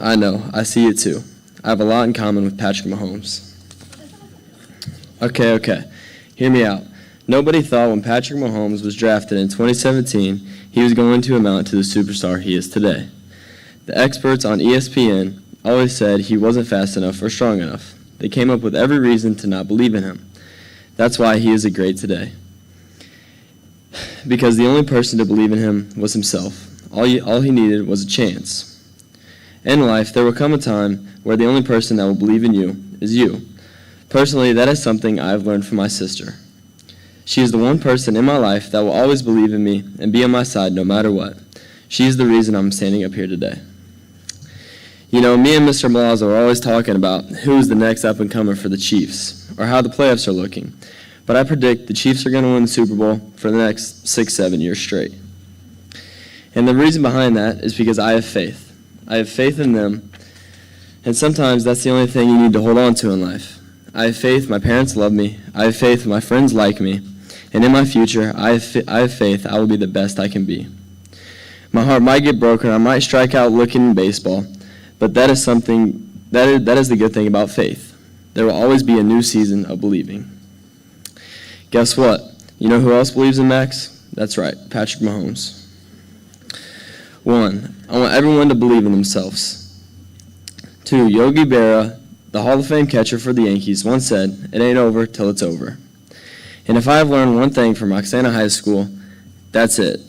I know. I see it too. I have a lot in common with Patrick Mahomes. Okay. Hear me out. Nobody thought when Patrick Mahomes was drafted in 2017 he was going to amount to the superstar he is today. The experts on ESPN always said he wasn't fast enough or strong enough. They came up with every reason to not believe in him. That's why he is a great today. Because the only person to believe in him was himself. All he needed was a chance. In life, there will come a time where the only person that will believe in you is you. Personally, that is something I've learned from my sister. She is the one person in my life that will always believe in me and be on my side no matter what. She is the reason I'm standing up here today. You know, me and Mr. Malazzo are always talking about who's the next up-and-comer for the Chiefs or how the playoffs are looking. But I predict the Chiefs are going to win the Super Bowl for the next 6-7 years straight. And the reason behind that is because I have faith. I have faith in them, and sometimes that's the only thing you need to hold on to in life. I have faith my parents love me. I have faith my friends like me. And in my future, I have faith I will be the best I can be. My heart might get broken, I might strike out looking in baseball, but that is the good thing about faith. There will always be a new season of believing. Guess what? You know who else believes in Max? That's right, Patrick Mahomes. 1, I want everyone to believe in themselves. 2, Yogi Berra, the Hall of Fame catcher for the Yankees, once said, "It ain't over till it's over." And if I have learned one thing from Roxana High School, that's it.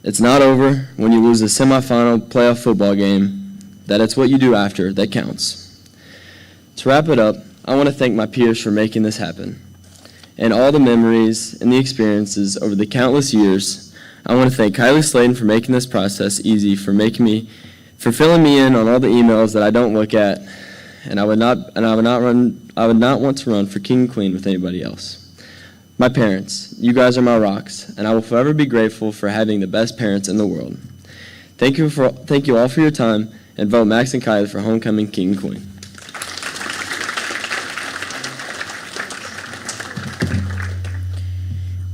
It's not over when you lose a semifinal playoff football game, that it's what you do after that counts. To wrap it up, I want to thank my peers for making this happen. And all the memories and the experiences over the countless years. I want to thank Kylie Sllayton for making this process easy, for filling me in on all the emails that I don't look at, and I would not want to run for king and queen with anybody else. My parents, you guys are my rocks, and I will forever be grateful for having the best parents in the world. Thank you all for your time, and vote Max and Kylie for homecoming king and queen.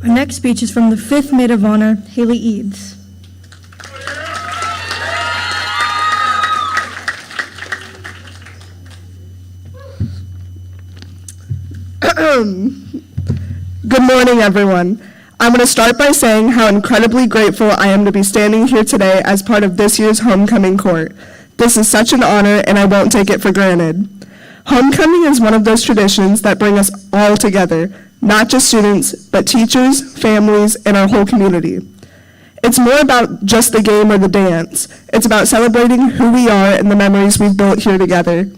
Our next speech is from the 5th Maid of Honor, Haley Eids. Good morning, everyone. I'm going to start by saying how incredibly grateful I am to be standing here today as part of this year's homecoming court. This is such an honor, and I won't take it for granted. Homecoming is one of those traditions that bring us all together, not just students, but teachers, families, and our whole community. It's more about just the game or the dance. It's about celebrating who we are and the memories we've built here together.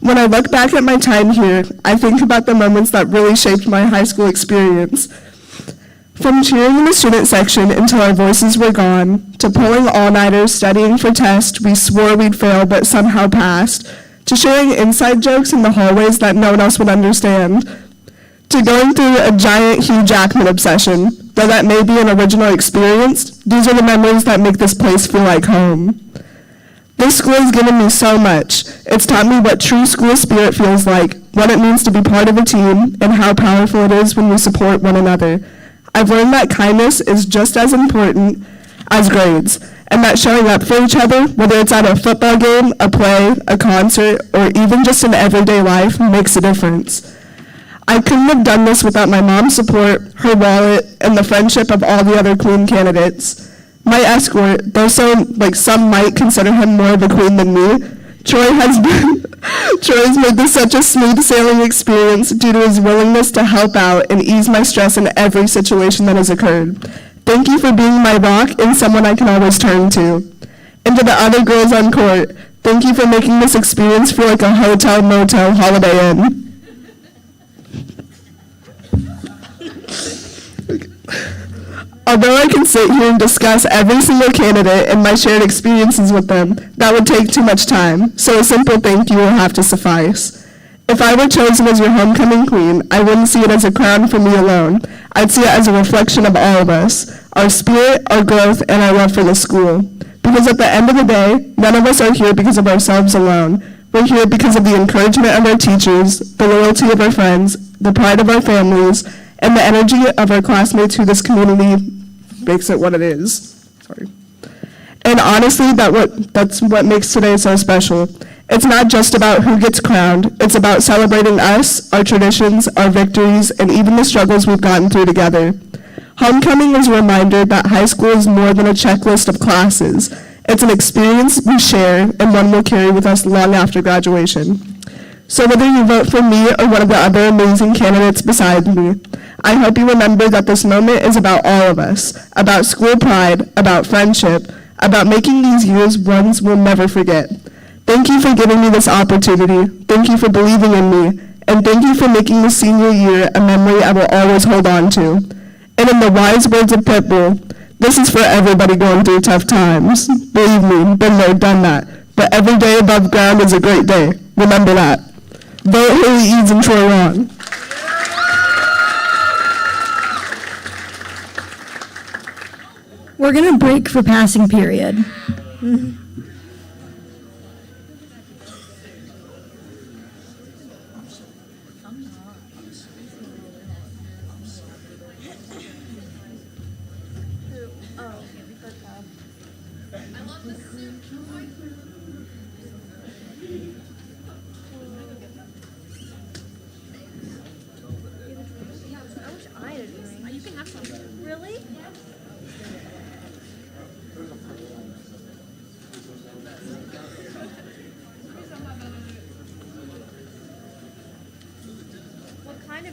When I look back at my time here, I think about the moments that really shaped my high school experience. From cheering in the student section until our voices were gone, to pulling all-nighters studying for tests we swore we'd fail but somehow passed, to sharing inside jokes in the hallways that no one else would understand, to going through a giant Hugh Jackman obsession. Though that may be an original experience, these are the memories that make this place feel like home. This school has given me so much. It's taught me what true school spirit feels like, what it means to be part of a team, and how powerful it is when we support one another. I've learned that kindness is just as important as grades, and that showing up for each other, whether it's at a football game, a play, a concert, or even just in everyday life, makes a difference. I couldn't have done this without my mom's support, her wallet, and the friendship of all the other queen candidates. My escort, though some might consider him more of a queen than me, Troy has made this such a smooth sailing experience due to his willingness to help out and ease my stress in every situation that has occurred. Thank you for being my rock and someone I can always turn to. And to the other girls on court, thank you for making this experience feel like a hotel, motel, Holiday Inn. Although I can sit here and discuss every single candidate and my shared experiences with them, that would take too much time, so a simple thank you will have to suffice. If I were chosen as your homecoming queen, I wouldn't see it as a crown for me alone. I'd see it as a reflection of all of us, our spirit, our growth, and our love for the school. Because at the end of the day, none of us are here because of ourselves alone. We're here because of the encouragement of our teachers, the loyalty of our friends, the pride of our families, and the energy of our classmates who this community makes it what it is. Sorry. And honestly, that's what makes today so special. It's not just about who gets crowned. It's about celebrating us, our traditions, our victories, and even the struggles we've gotten through together. Homecoming is a reminder that high school is more than a checklist of classes. It's an experience we share and one we'll carry with us long after graduation. So whether you vote for me or one of the other amazing candidates beside me, I hope you remember that this moment is about all of us, about school pride, about friendship, about making these years ones we'll never forget. Thank you for giving me this opportunity. Thank you for believing in me. And thank you for making the senior year a memory I will always hold on to. And in the wise words of Pitbull, this is for everybody going through tough times. Believe me, been there, done that. But every day above ground is a great day. Remember that. Vote Haley Eids and Troy Ron. We're going to break for passing period.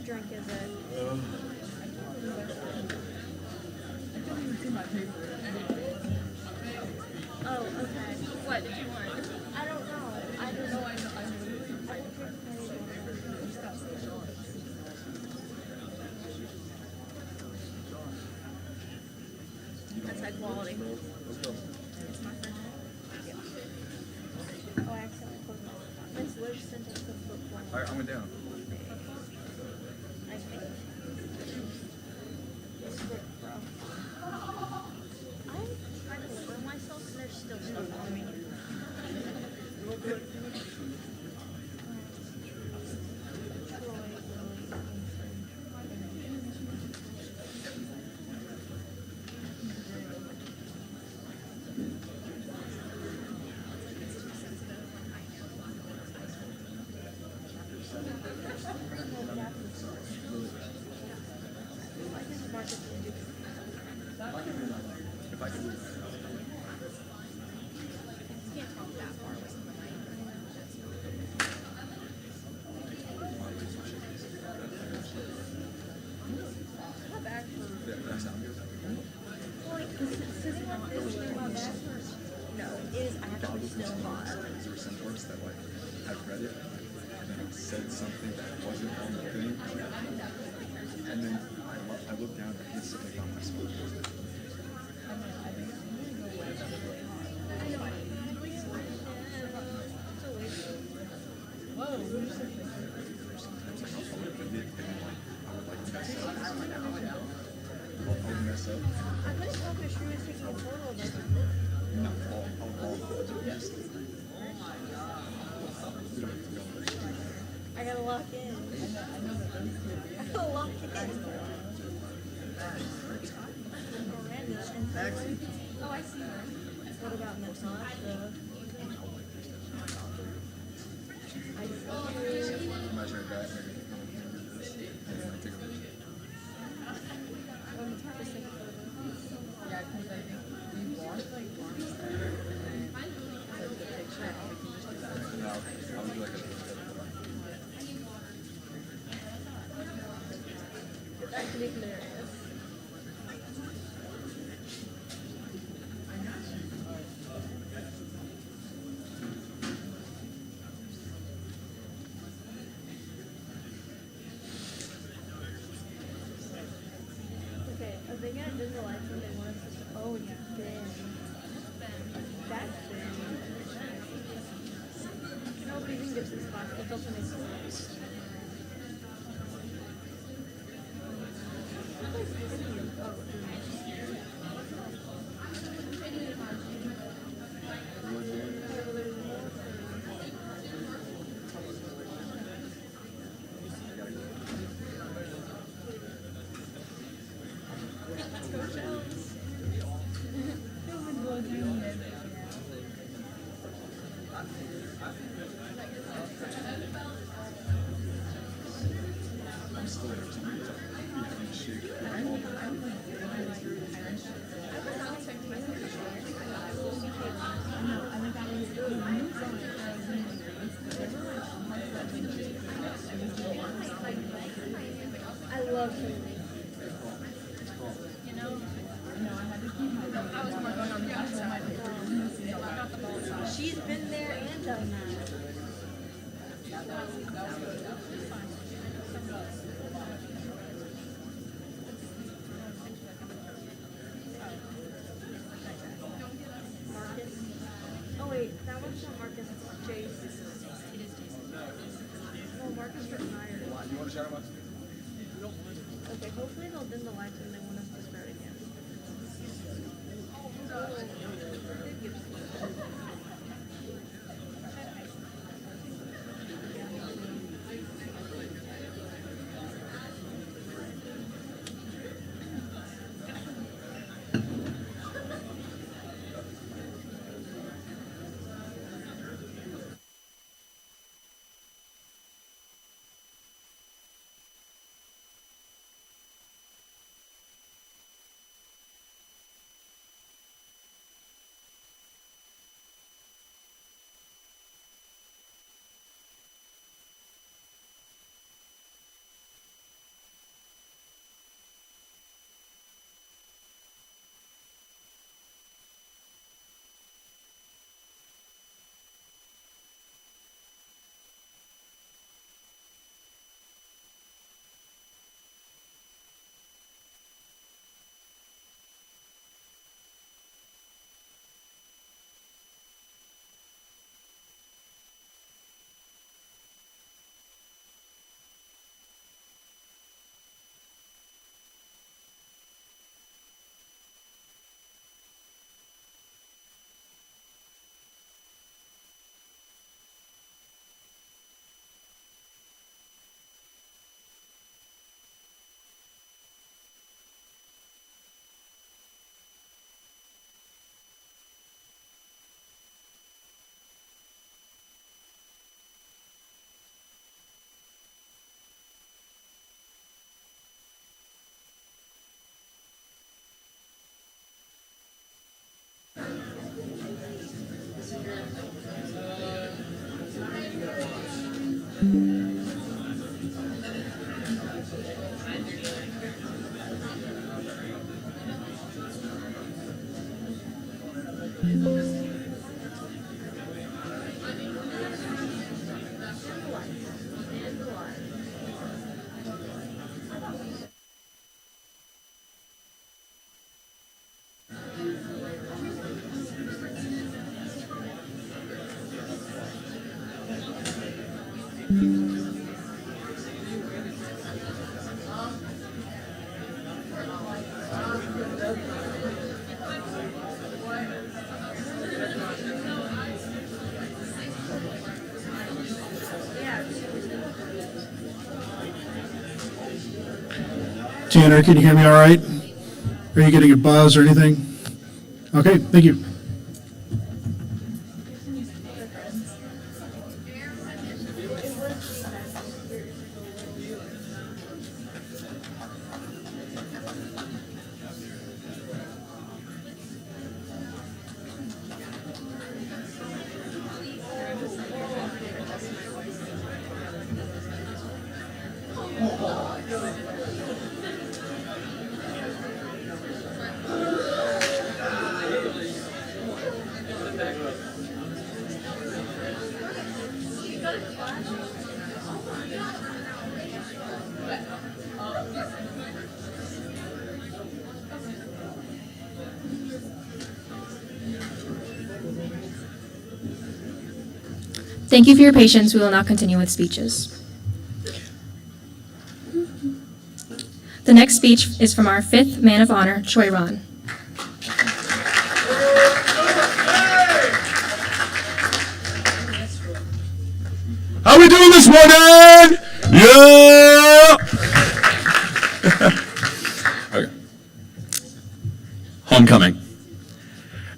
Drink is it? Oh, okay. What did you want? I don't know. I don't know. That's high quality. It's my friend. Oh, I accidentally closed my. Miss Liz sent it. All right, I went down. I'm trying to live myself and there's still stuff on me. If I can. Yeah, that sound good. Sitting like this in my back. No, it is actually still hot. There were some books that like I've read it and then it said something that wasn't on the thing, and then I looked down and instantly found my spot. Sometimes like I'll read it and like I would like mess up. I would mess up. I couldn't tell if your stream was taking a photo of us. No, I'll just. We don't have to go. I gotta lock in. I gotta lock in. Miranda and oh, I see her. What about Natasha? I see you. Imagine a guy maybe coming here with this and then I take a picture. Yeah, because I think we want like one star and then take the picture and we can just do that. No, I would do like a. It's actually hilarious. Okay, are they gonna do the lights when they want us to? Oh, it's Ben. That's Ben. Nobody even gives this class. It doesn't make sense. I'm still there. I'm shake. I love Keelin. She's been there and done that. Marcus. Oh wait, that one's not Marcus, it's Jace. It is Jace. No, Marcus retired. You want to shout out? Okay, hopefully they'll dim the lights when they want us to start again. Tanner, can you hear me all right? Are you getting a buzz or anything? Okay, thank you. Thank you for your patience. We will now continue with speeches. The next speech is from our 5th Man of Honor, Choi Ron. How we doing this morning? Yeah! Okay. Homecoming.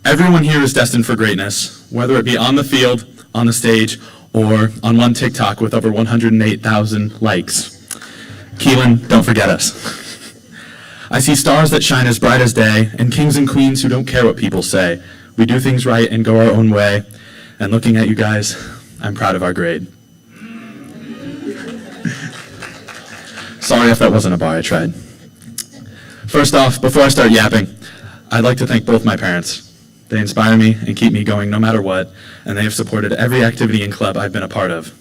Everyone here is destined for greatness, whether it be on the field, on the stage, or on one TikTok with over 108,000 likes. Keelin, don't forget us. I see stars that shine as bright as day, and kings and queens who don't care what people say. We do things right and go our own way. And looking at you guys, I'm proud of our grade. Sorry if that wasn't a bar, I tried. First off, before I start yapping, I'd like to thank both my parents. They inspire me and keep me going no matter what, and they have supported every activity and club I've been a part of.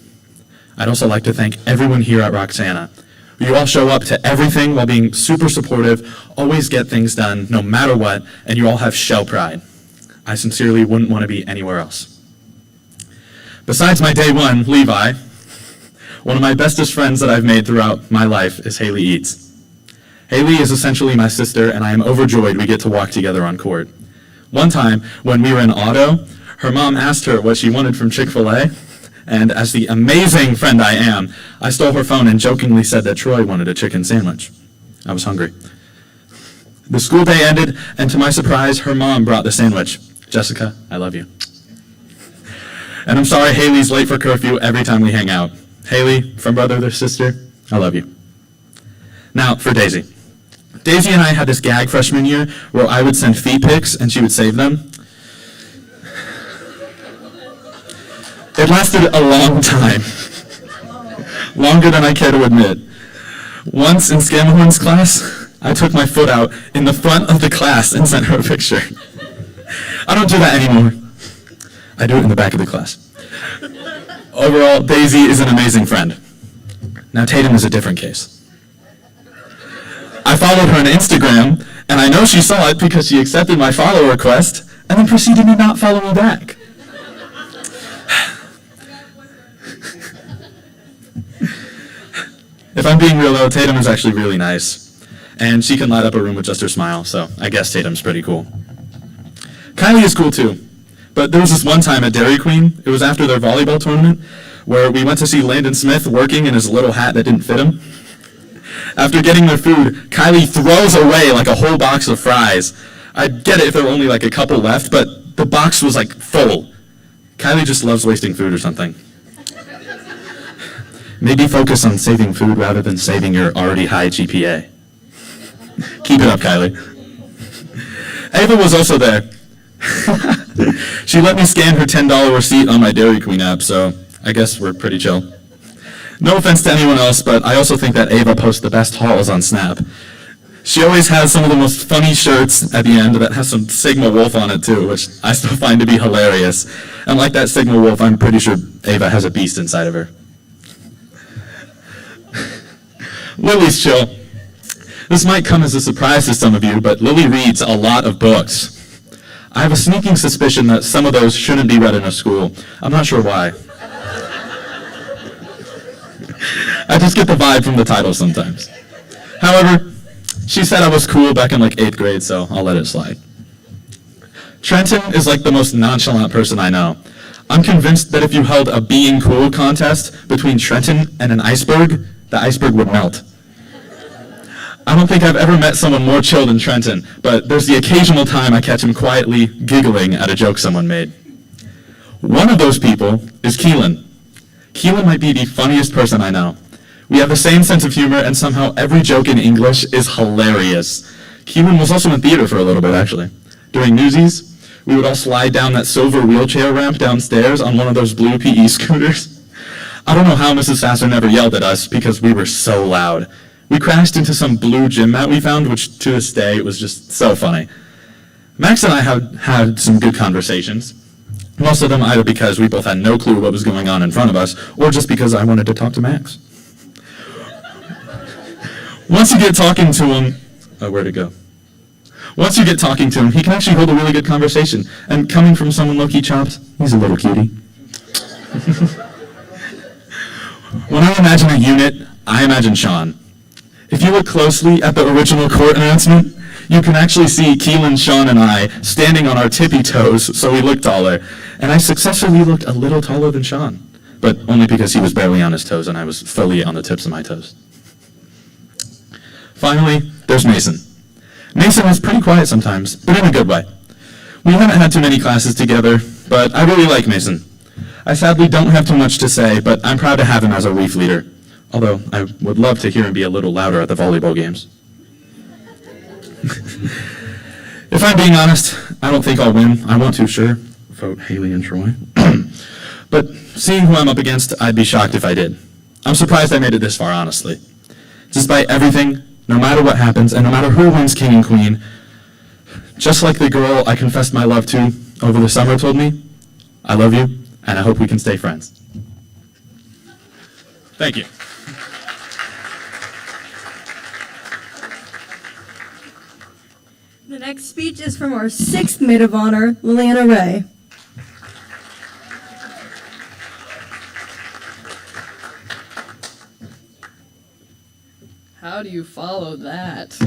I'd also like to thank everyone here at Roxana. You all show up to everything while being super supportive, always get things done no matter what, and you all have show pride. I sincerely wouldn't want to be anywhere else. Besides my day one, Levi, one of my bestest friends that I've made throughout my life is Haley Eids. Haley is essentially my sister, and I am overjoyed we get to walk together on court. One time, when we were in auto, her mom asked her what she wanted from Chick-fil-A, and as the amazing friend I am, I stole her phone and jokingly said that Troy wanted a chicken sandwich. I was hungry. The school day ended, and to my surprise, her mom brought the sandwich. Jessica, I love you. And I'm sorry Haley's late for curfew every time we hang out. Haley, from brother to sister, I love you. Now, for Daisy. Daisy and I had this gag freshman year where I would send feet pics and she would save them. It lasted a long time. Longer than I care to admit. Once in Scamahorn's class, I took my foot out in the front of the class and sent her a picture. I don't do that anymore. I do it in the back of the class. Overall, Daisy is an amazing friend. Now, Tatum is a different case. I followed her on Instagram, and I know she saw it because she accepted my follow request and then proceeded to not follow me back. If I'm being real though, Tatum is actually really nice, and she can light up a room with just her smile, so I guess Tatum's pretty cool. Kylie is cool too, but there was this one time at Dairy Queen, it was after their volleyball tournament, where we went to see Landon Smith working in his little hat that didn't fit him. After getting their food, Kylie throws away like a whole box of fries. I'd get it if there were only like a couple left, but the box was like full. Kylie just loves wasting food or something. Maybe focus on saving food rather than saving your already high GPA. Keep it up, Kylie. Ava was also there. She let me scan her $10 receipt on my Dairy Queen app, so I guess we're pretty chill. No offense to anyone else, but I also think that Ava posts the best hauls on Snap. She always has some of the most funny shirts at the end that has some Sigma Wolf on it too, which I still find to be hilarious. And like that Sigma Wolf, I'm pretty sure Ava has a beast inside of her. Lily's chill. This might come as a surprise to some of you, but Lily reads a lot of books. I have a sneaking suspicion that some of those shouldn't be read in a school. I'm not sure why. I just get the vibe from the title sometimes. However, she said I was cool back in like 8th grade, so I'll let it slide. Trenton is like the most nonchalant person I know. I'm convinced that if you held a being cool contest between Trenton and an iceberg, the iceberg would melt. I don't think I've ever met someone more chill than Trenton, but there's the occasional time I catch him quietly giggling at a joke someone made. One of those people is Keelin. Keelin might be the funniest person I know. We have the same sense of humor, and somehow every joke in English is hilarious. Keelin was also in theater for a little bit, actually. During Newsies, we would all slide down that silver wheelchair ramp downstairs on one of those blue PE scooters. I don't know how Mrs. Sasser never yelled at us because we were so loud. We crashed into some blue gym mat we found, which to this day was just so funny. Max and I had some good conversations. Most of them either because we both had no clue what was going on in front of us, or just because I wanted to talk to Max. Once you get talking to him, where'd it go? Once you get talking to him, he can actually hold a really good conversation. And coming from someone low-key chops, he's a little cutie. When I imagine a unit, I imagine Shawn. If you look closely at the original court announcement, you can actually see Keelin, Shawn, and I standing on our tippy toes so we look taller. And I successfully looked a little taller than Shawn, but only because he was barely on his toes and I was fully on the tips of my toes. Finally, there's Mason. Mason is pretty quiet sometimes, but in a good way. We haven't had too many classes together, but I really like Mason. I sadly don't have too much to say, but I'm proud to have him as a reef leader. Although I would love to hear him be a little louder at the volleyball games. If I'm being honest, I don't think I'll win. I want to, sure. Vote Haley and Troy. But seeing who I'm up against, I'd be shocked if I did. I'm surprised I made it this far, honestly. Despite everything, no matter what happens, and no matter who wins king and queen, just like the girl I confessed my love to over the summer told me, I love you, and I hope we can stay friends. Thank you. The next speech is from our 6th Maid of Honor, Liliana Ray. How do you follow that?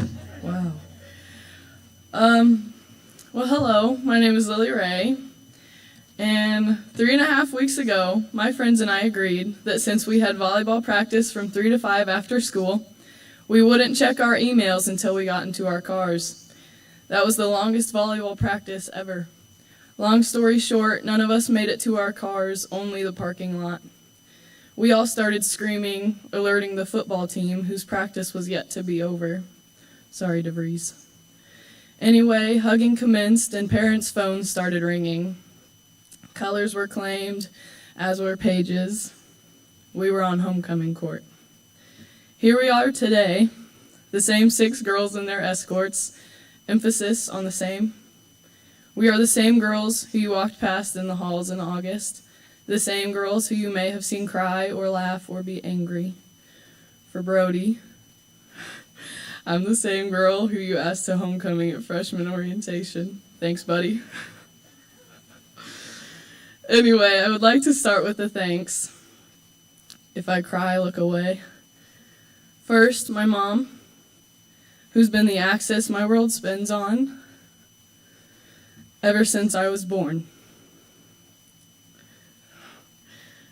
Wow. Well, hello, my name is Lily Ray, and 3.5 weeks ago, my friends and I agreed that since we had volleyball practice from 3 to 5 after school, we wouldn't check our emails until we got into our cars. That was the longest volleyball practice ever. Long story short, none of us made it to our cars, only the parking lot. We all started screaming, alerting the football team, whose practice was yet to be over. Sorry, DeVries. Anyway, hugging commenced and parents' phones started ringing. Colors were claimed, as were pages. We were on homecoming court. Here we are today, the same 6 girls and their escorts, emphasis on the same. We are the same girls who you walked past in the halls in August, the same girls who you may have seen cry or laugh or be angry. For Brody, I'm the same girl who you asked to homecoming at freshman orientation. Thanks, buddy. Anyway, I would like to start with a thanks. If I cry, look away. First, my mom, who's been the axis my world spins on ever since I was born.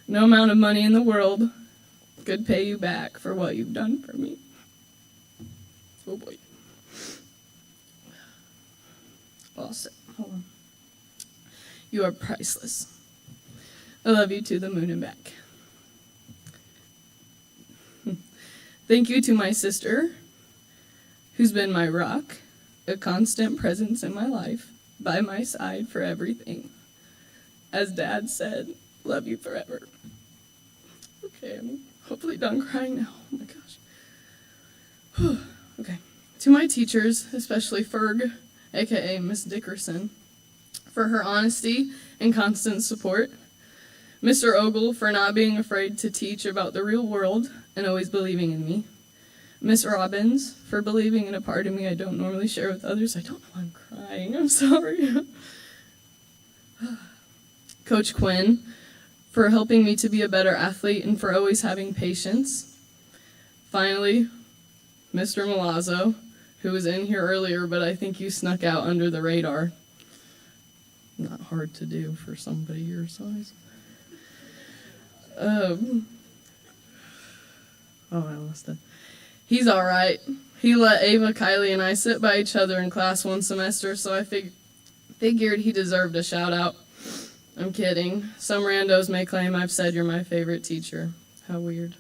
No amount of money in the world could pay you back for what you've done for me. Oh boy. Lost it. Hold on. You are priceless. I love you to the moon and back. Thank you to my sister, who's been my rock, a constant presence in my life, by my side for everything. As Dad said, love you forever. Okay, I'm hopefully done crying now. Oh my gosh. Okay, To my teachers, especially Ferg, aka Miss Dickerson, for her honesty and constant support. Mr. Ogle for not being afraid to teach about the real world and always believing in me. Miss Robbins for believing in a part of me I don't normally share with others. I don't know why I'm crying. I'm sorry. Coach Quinn for helping me to be a better athlete and for always having patience. Finally, Mr. Milazzo, who was in here earlier, but I think you snuck out under the radar. Not hard to do for somebody your size. I lost it. He's all right. He let Ava, Kylie, and I sit by each other in class one semester, so I figured he deserved a shout out. I'm kidding. Some randos may claim I've said you're my favorite teacher. How weird.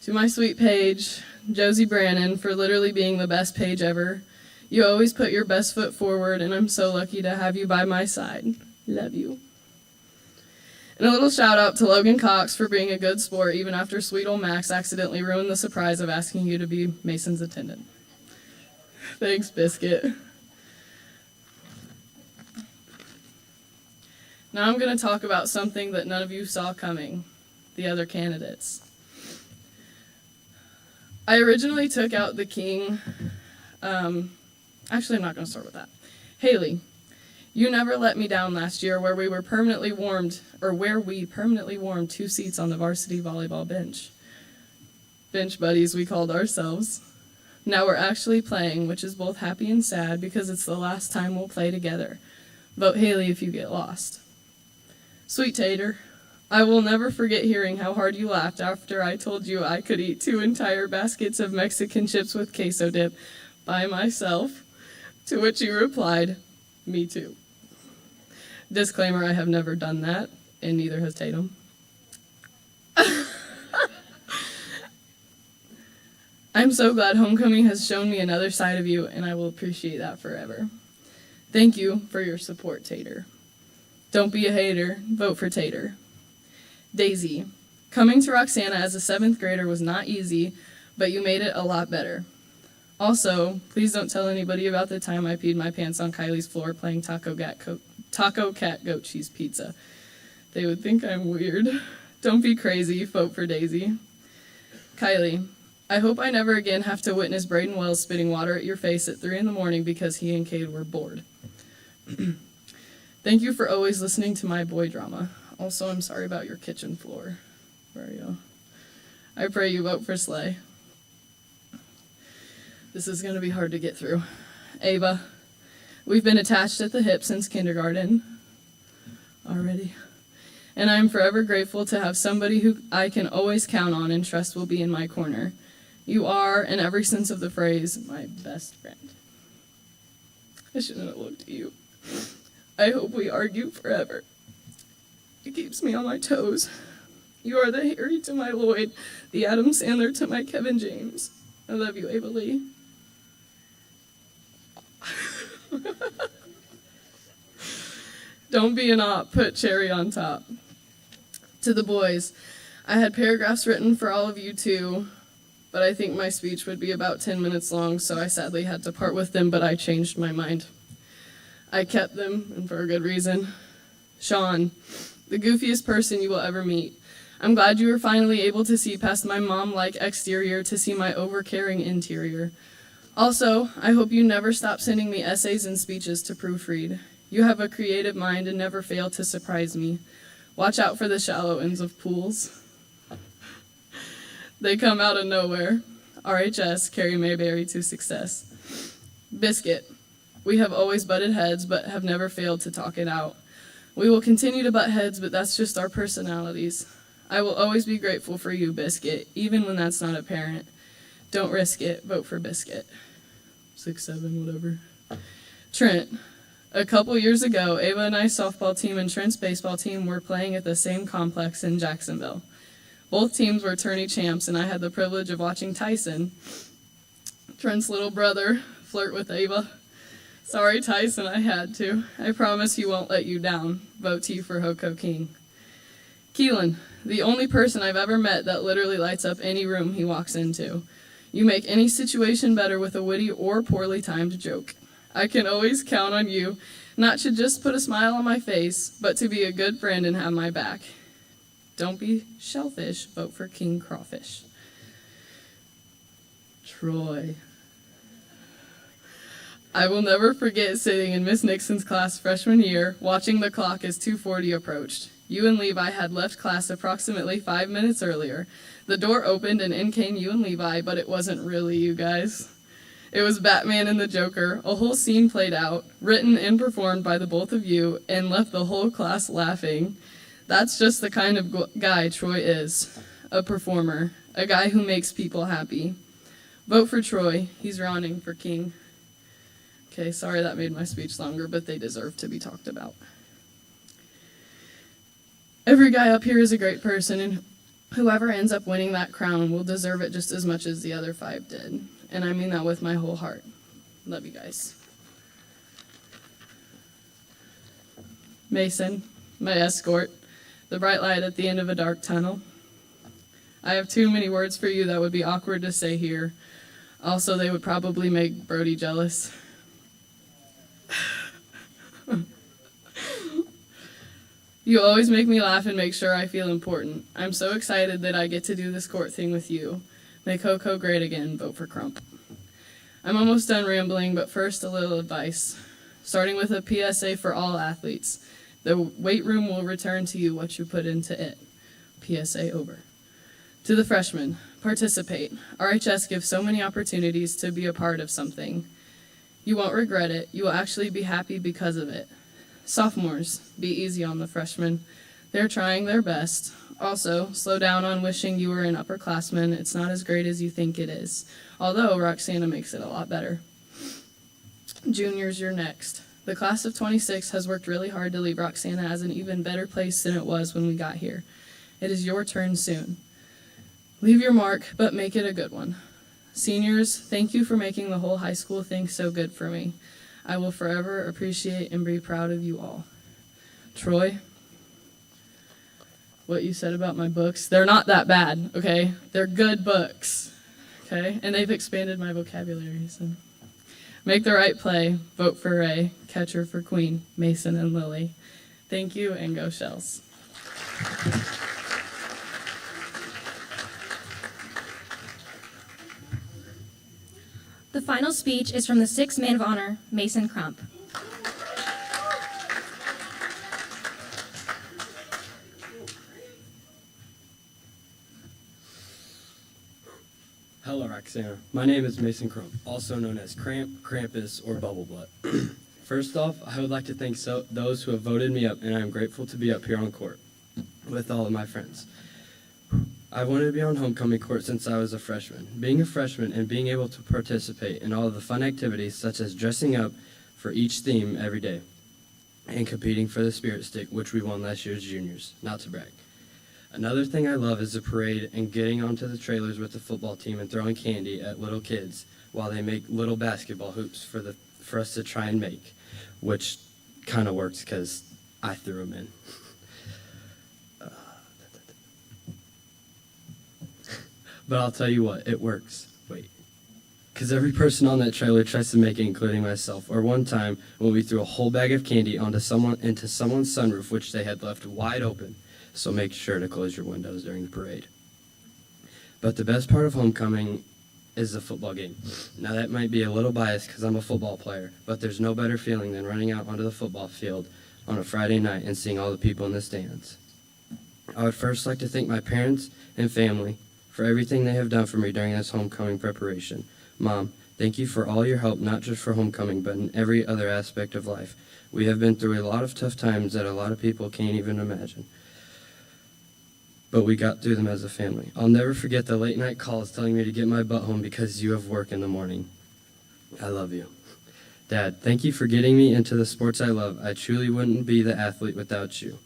To my sweet Paige, Josie Brannon, for literally being the best Paige ever. You always put your best foot forward, and I'm so lucky to have you by my side. Love you. And a little shout out to Logan Cox for being a good sport even after sweet old Max accidentally ruined the surprise of asking you to be Mason's attendant. Thanks, Biscuit. Now I'm going to talk about something that none of you saw coming, the other candidates. I originally took out the king. Actually, I'm not going to start with that. Haley. You never let me down last year where we permanently warmed 2 seats on the varsity volleyball bench. Bench buddies, we called ourselves. Now we're actually playing, which is both happy and sad because it's the last time we'll play together. Vote Haley if you get lost. Sweet Tater, I will never forget hearing how hard you laughed after I told you I could eat 2 entire baskets of Mexican chips with queso dip by myself, to which you replied, me too. Disclaimer, I have never done that, and neither has Tatum. I'm so glad homecoming has shown me another side of you, and I will appreciate that forever. Thank you for your support, Tater. Don't be a hater, vote for Tater. Daisy, coming to Roxana as a 7th grader was not easy, but you made it a lot better. Also, please don't tell anybody about the time I peed my pants on Kylie's floor playing Taco Cat Goat Cheese Pizza. They would think I'm weird. Don't be crazy, vote for Daisy. Kylie, I hope I never again have to witness Braden Wells spitting water at your face at 3 a.m. because he and Cade were bored. Thank you for always listening to my boy drama. Also, I'm sorry about your kitchen floor. Where are you? I pray you vote for Slay. This is going to be hard to get through. Ava, we've been attached at the hip since kindergarten. Already. And I'm forever grateful to have somebody who I can always count on and trust will be in my corner. You are, in every sense of the phrase, my best friend. I shouldn't have looked at you. I hope we argue forever. It keeps me on my toes. You are the Harry to my Lloyd, the Adam Sandler to my Kevin James. I love you, Ava Lee. Don't be an op, put cherry on top. To the boys, I had paragraphs written for all of you too, but I think my speech would be about 10 minutes long, so I sadly had to part with them, but I changed my mind. I kept them, and for a good reason. Shawn, the goofiest person you will ever meet. I'm glad you were finally able to see past my mom-like exterior to see my over-caring interior. Also, I hope you never stop sending me essays and speeches to proofread. You have a creative mind and never fail to surprise me. Watch out for the shallow ends of pools. They come out of nowhere. RHS, carry Mayberry to success. Biscuit, we have always butted heads, but have never failed to talk it out. We will continue to butt heads, but that's just our personalities. I will always be grateful for you, Biscuit, even when that's not apparent. Don't risk it, vote for Biscuit. 6, 7, whatever. Trent, a couple years ago, Ava and I's softball team and Trent's baseball team were playing at the same complex in Jacksonville. Both teams were tourney champs, and I had the privilege of watching Tyson, Trent's little brother, flirt with Ava. Sorry, Tyson, I had to. I promise he won't let you down. Vote T for Hoko King. Keelin, the only person I've ever met that literally lights up any room he walks into. You make any situation better with a witty or poorly timed joke. I can always count on you not to just put a smile on my face, but to be a good friend and have my back. Don't be shellfish, vote for King Crawfish. Troy. I will never forget sitting in Miss Nixon's class freshman year, watching the clock as 2:40 approached. You and Levi had left class approximately 5 minutes earlier. The door opened and in came you and Levi, but it wasn't really you guys. It was Batman and the Joker. A whole scene played out, written and performed by the both of you, and left the whole class laughing. That's just the kind of guy Troy is. A performer. A guy who makes people happy. Vote for Troy. He's running for king. Okay, sorry that made my speech longer, but they deserve to be talked about. Every guy up here is a great person, and whoever ends up winning that crown will deserve it just as much as the other 5 did. And I mean that with my whole heart. Love you guys. Mason, my escort, the bright light at the end of a dark tunnel. I have too many words for you that would be awkward to say here. Also, they would probably make Brody jealous. You always make me laugh and make sure I feel important. I'm so excited that I get to do this court thing with you. Make Coco great again. Vote for Crump. I'm almost done rambling, but first a little advice. Starting with a PSA for all athletes. The weight room will return to you what you put into it. PSA over. To the freshmen, participate. RHS gives so many opportunities to be a part of something. You won't regret it. You will actually be happy because of it. Sophomores, be easy on the freshmen. They're trying their best. Also, slow down on wishing you were an upperclassman. It's not as great as you think it is, although Roxana makes it a lot better. Juniors, you're next. The class of 26 has worked really hard to leave Roxana as an even better place than it was when we got here. It is your turn soon. Leave your mark, but make it a good one. Seniors, thank you for making the whole high school thing so good for me. I will forever appreciate and be proud of you all. Troy, what you said about my books, they're not that bad, okay? They're good books, okay? And they've expanded my vocabulary, so. Make the right play. Vote for Ray. Catcher for Queen. Mason and Lily. Thank you, and go Shells. The final speech is from the 6th Man of Honor, Mason Crump. Hello, Roxana. My name is Mason Crump, also known as Cramp, Krampus, or Bubble Butt. First off, I would like to thank those who have voted me up, and I am grateful to be up here on court with all of my friends. I wanted to be on homecoming court since I was a freshman. Being a freshman and being able to participate in all of the fun activities such as dressing up for each theme every day and competing for the Spirit Stick, which we won last year as juniors, not to brag. Another thing I love is the parade and getting onto the trailers with the football team and throwing candy at little kids while they make little basketball hoops for us to try and make, which kind of works because I threw them in. But I'll tell you what, it works. Wait. Because every person on that trailer tries to make it, including myself. Or one time when we threw a whole bag of candy into someone's sunroof, which they had left wide open. So make sure to close your windows during the parade. But the best part of homecoming is the football game. Now that might be a little biased because I'm a football player, but there's no better feeling than running out onto the football field on a Friday night and seeing all the people in the stands. I would first like to thank my parents and family for everything they have done for me during this homecoming preparation. Mom, thank you for all your help, not just for homecoming, but in every other aspect of life. We have been through a lot of tough times that a lot of people can't even imagine. But we got through them as a family. I'll never forget the late night calls telling me to get my butt home because you have work in the morning. I love you. Dad, thank you for getting me into the sports I love. I truly wouldn't be the athlete without you.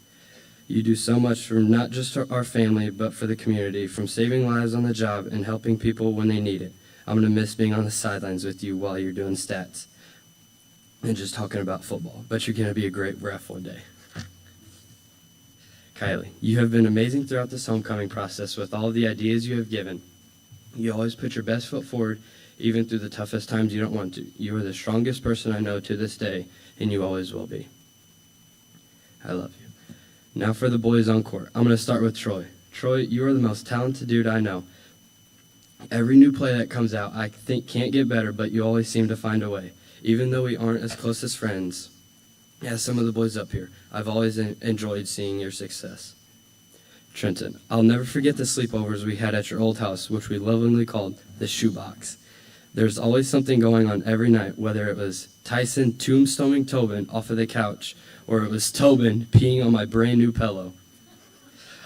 You do so much for not just our family, but for the community, from saving lives on the job and helping people when they need it. I'm going to miss being on the sidelines with you while you're doing stats and just talking about football. But you're going to be a great ref one day. Kylie, you have been amazing throughout this homecoming process with all the ideas you have given. You always put your best foot forward, even through the toughest times you don't want to. You are the strongest person I know to this day, and you always will be. I love you. Now for the boys on court. I'm going to start with Troy. Troy, you are the most talented dude I know. Every new play that comes out, I think can't get better, but you always seem to find a way. Even though we aren't as close as friends as some of the boys up here, I've always enjoyed seeing your success. Trenton, I'll never forget the sleepovers we had at your old house, which we lovingly called the shoebox. There's always something going on every night, whether it was Tyson tombstoning Tobin off of the couch, or it was Tobin peeing on my brand new pillow.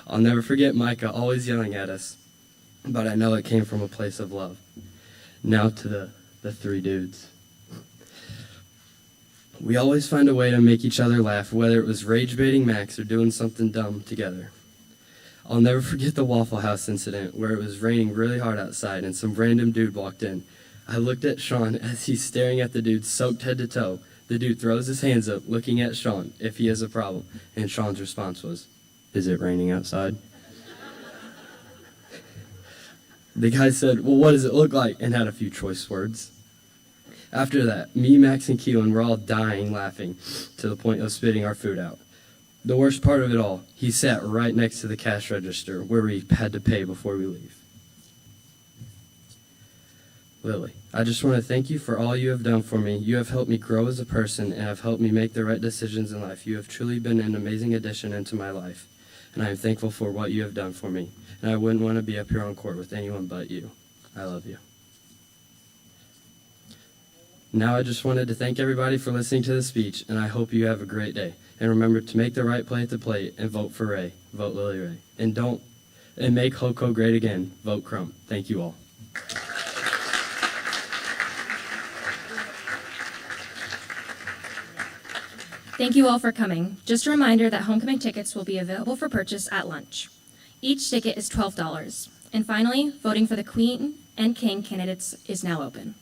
I'll never forget Micah always yelling at us, but I know it came from a place of love. Now to the three dudes. We always find a way to make each other laugh, whether it was rage-baiting Max or doing something dumb together. I'll never forget the Waffle House incident where it was raining really hard outside and some random dude walked in. I looked at Shawn as he's staring at the dude soaked head to toe. The dude throws his hands up, looking at Shawn if he has a problem, and Shawn's response was, "Is it raining outside?" The guy said, "Well, what does it look like?" and had a few choice words. After that, me, Max, and Keelin were all dying laughing to the point of spitting our food out. The worst part of it all, he sat right next to the cash register where we had to pay before we leave. Lily, I just want to thank you for all you have done for me. You have helped me grow as a person and have helped me make the right decisions in life. You have truly been an amazing addition into my life, and I am thankful for what you have done for me, and I wouldn't want to be up here on court with anyone but you. I love you. Now I just wanted to thank everybody for listening to the speech, and I hope you have a great day. And remember to make the right play at the plate and vote for Ray. Vote Lily Ray. And make HOCO great again. Vote Crump. Thank you all. Thank you all for coming. Just a reminder that homecoming tickets will be available for purchase at lunch. Each ticket is $12. And finally, voting for the Queen and King candidates is now open.